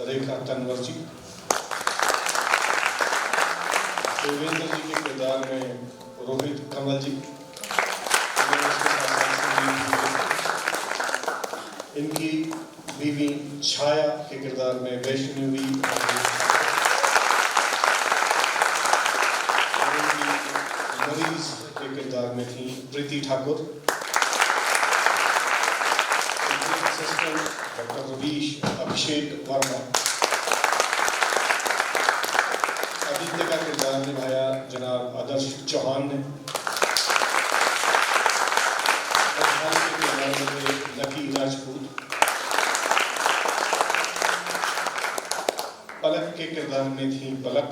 रेखा तनवर जी, देवेंद्र जी के किरदार में रोहित कमल जी, इनकी बीवी छाया के किरदार में वैष्णवी, मरीज के किरदार में थी प्रीति ठाकुर, असिस्टेंट डॉक्टर रवीश अभिषेक वर्मा, आदित्य का किरदार निभाया जनाब आदर्श चौहान ने, लकी राजपूत, पलक के किरदार में थी पलक,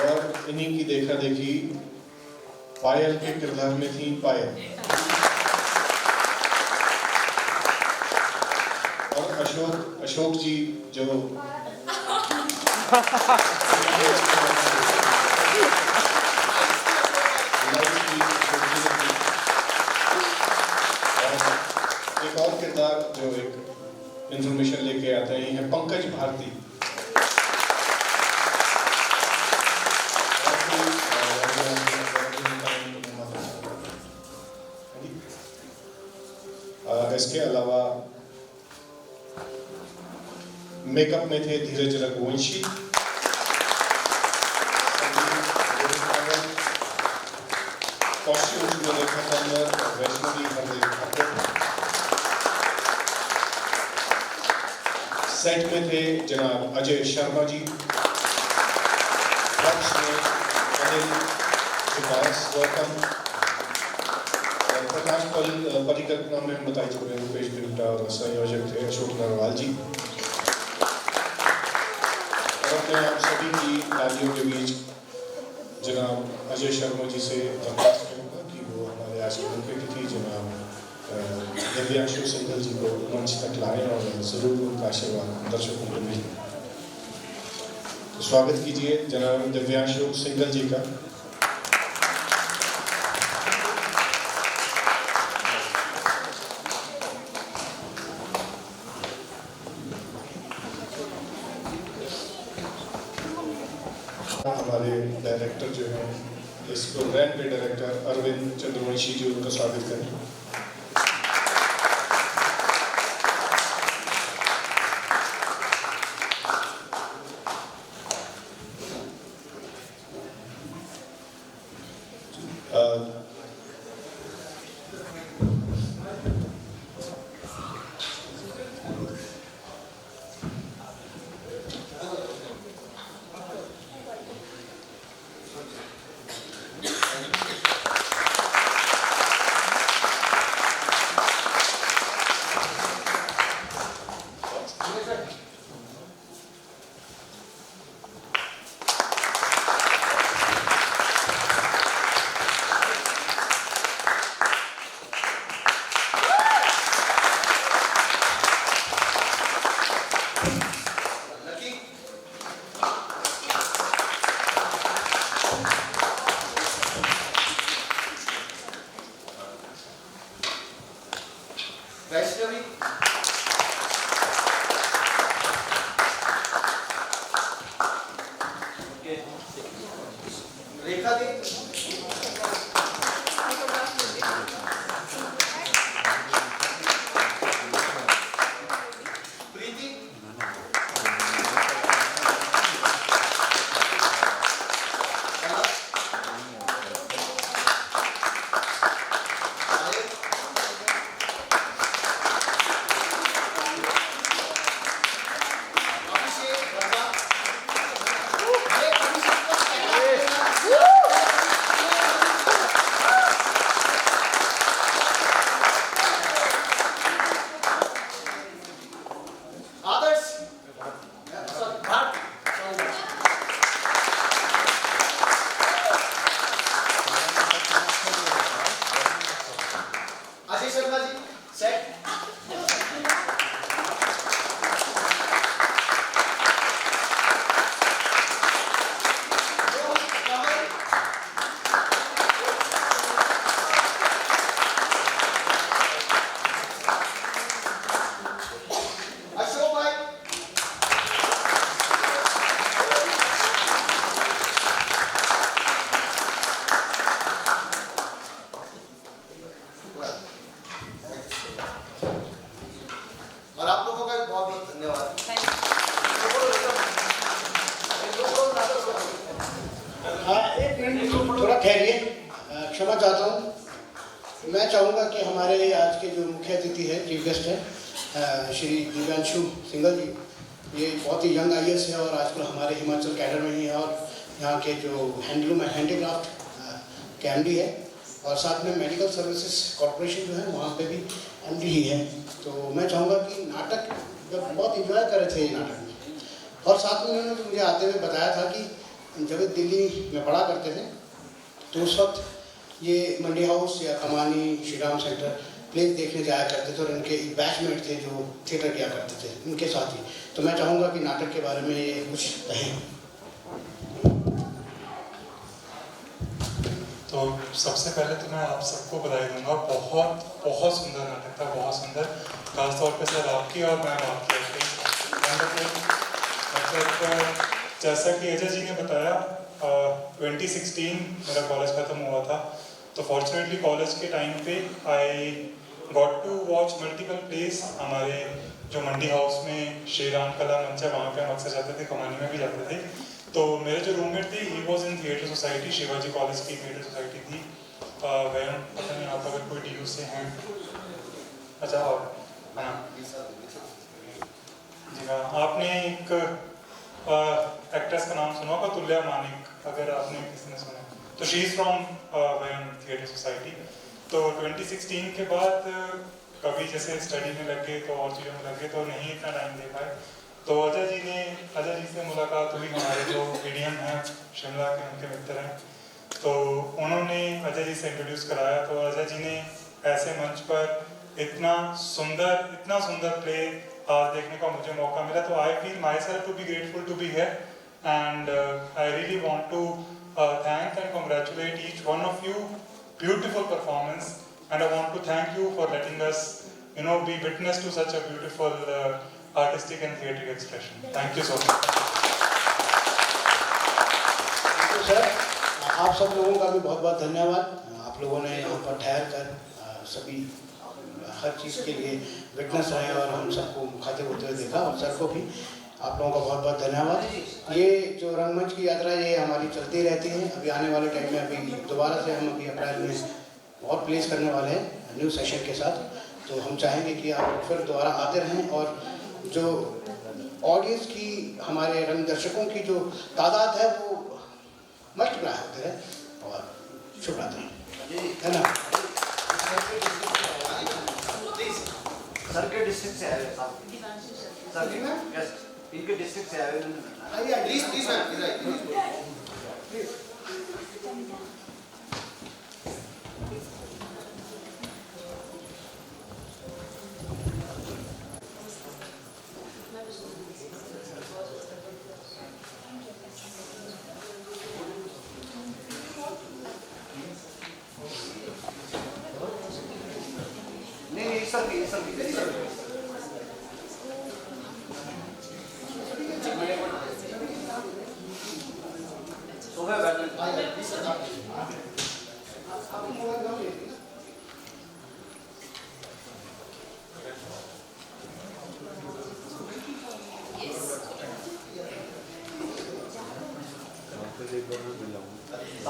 और इन्हीं की देखा देखी पायल के किरदार में थी पायल, और अशोक जी जो एक और किरदार जो एक इंफॉर्मेशन लेके आते हैं है पंकज भारती। इसके अलावा मेकअप में थे धीरज रघुवंशी, कॉस्ट्यूम्स में रेखा तन्वर, वैष्णवी ठाकुर, सेट में थे जनाब अजय शर्मा जी, पक्ष में अनिल विकास गौतम, प्रकाश परिकल्पना में हम बताई चुके हैं रुपेश बिल्टा, और संयोजक थे अशोक नरवाल जी। और मैं आप सभी की तालियों के बीच जनाब अजय शर्मा जी से दरख्वास्त करूँगा कि वो हमारे आज के मुख्य अतिथि जनाब दिव्यांशु सिंघल जी को मंच तक लाएं और जरूर उनका आशीर्वाद दर्शकों को मिले। तो स्वागत कीजिए जनाब दिव्यांशु सिंघल जी का। हमारे डायरेक्टर जो हैं इस प्रोग्राम के डायरेक्टर अरविंद चंद्रवंशी जी, उनका स्वागत करें। वैष्णवी, रेखा दे, प्रीति, क्षमा चाहता हूँ। मैं चाहूँगा कि हमारे आज के जो मुख्य अतिथि है, चीफ गेस्ट है, श्री दिव्यांशु सिंघल जी, ये बहुत ही यंग IAS है और आजकल हमारे हिमाचल कैडर में ही है और यहाँ के जो हैंडलूम एंड हैंडीक्राफ्ट के MD है और साथ में मेडिकल सर्विसेज कॉरपोरेशन जो है वहाँ पे भी MD ही है। तो मैं चाहूँगा कि नाटक जब बहुत इंजॉय कर रहे थे ये नाटक में, और साथ में उन्होंने मुझे आते हुए बताया था कि जब दिल्ली में पढ़ा करते थे तो उस वक्त ये मंडी हाउस या कमानी, श्री राम सेंटर प्लेस देखने जाया करते थे और उनके एक बैचमेट थे जो थिएटर किया करते थे, उनके साथ ही। तो मैं चाहूँगा कि नाटक के बारे में ये कुछ कहें। तो सबसे पहले तो मैं आप सबको बधाई दूंगा, बहुत बहुत सुंदर नाटक था, बहुत सुंदर। खासतौर पे सर आपकी और मैम आपकी मतलब जैसा कि अजय जी ने बताया 2016 मेरा कॉलेज ख़त्म हुआ था, तो फॉर्चुनेटली कॉलेज के टाइम पे I got to watch multiple place. हमारे जो मंडी हाउस में श्री राम कला मंच है वहाँ पे हम अक्सर जाते थे, कमानी में भी जाते थे। तो मेरे जो रूममेट थे he was in theatre society, Shivaji college की थिएटर सोसाइटी थी। वह पता नहीं आप अगर कोई DU से हैं। अच्छा और हाँ जी हाँ, आपने एक एक्ट्रेस का नाम सुना होगा, तुल्या मानिक, अगर आपने किसी ने सुना तो she is from Vayam theatre society. तो 2016 के बाद कभी जैसे स्टडी में लग गए तो और चीज़ों में लग गए तो नहीं इतना टाइम दे पाए। तो अजय जी से मुलाकात हुई, हमारे जो ADM हैं शिमला के, उनके मित्र हैं, तो उन्होंने अजय जी से इंट्रोड्यूस कराया। तो अजय जी ने ऐसे मंच पर इतना सुंदर प्ले आज देखने का मुझे मौका मिला। तो I feel myself to be grateful to be here and I really want to thank and congratulate each one of you. Beautiful performance, and I want to thank you for letting us, be witness to such a beautiful artistic and theatrical expression. Thank you so much. Sir, आप सब लोगों का भी बहुत बहुत धन्यवाद। आप लोगों ने यहाँ पर ठहर कर सभी हर चीज़ के लिए विटनेस रहे और हम सबको मुखातिब होते हुए देखा, और सर को भी आप लोगों का बहुत बहुत धन्यवाद। ये जो रंगमंच की यात्रा ये हमारी चलती रहती है। अभी आने वाले टाइम में अभी दोबारा से हम अभी अप्रैल में और प्लेस करने वाले हैं न्यू सेशन के साथ। तो हम चाहेंगे कि आप फिर दोबारा आते रहें और जो ऑडियंस की, हमारे रंग दर्शकों की जो तादाद है वो मल्टीप्लाई होते रहे। और शुभ रात्रि, धन्यवाद। सर के डिस्ट्रिक्ट से आए सर, इनके डिस्ट्रिक्ट से आए हैं। प्लीज नहीं सर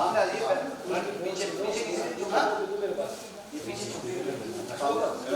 सामने आ जाइए, पीछे पीछे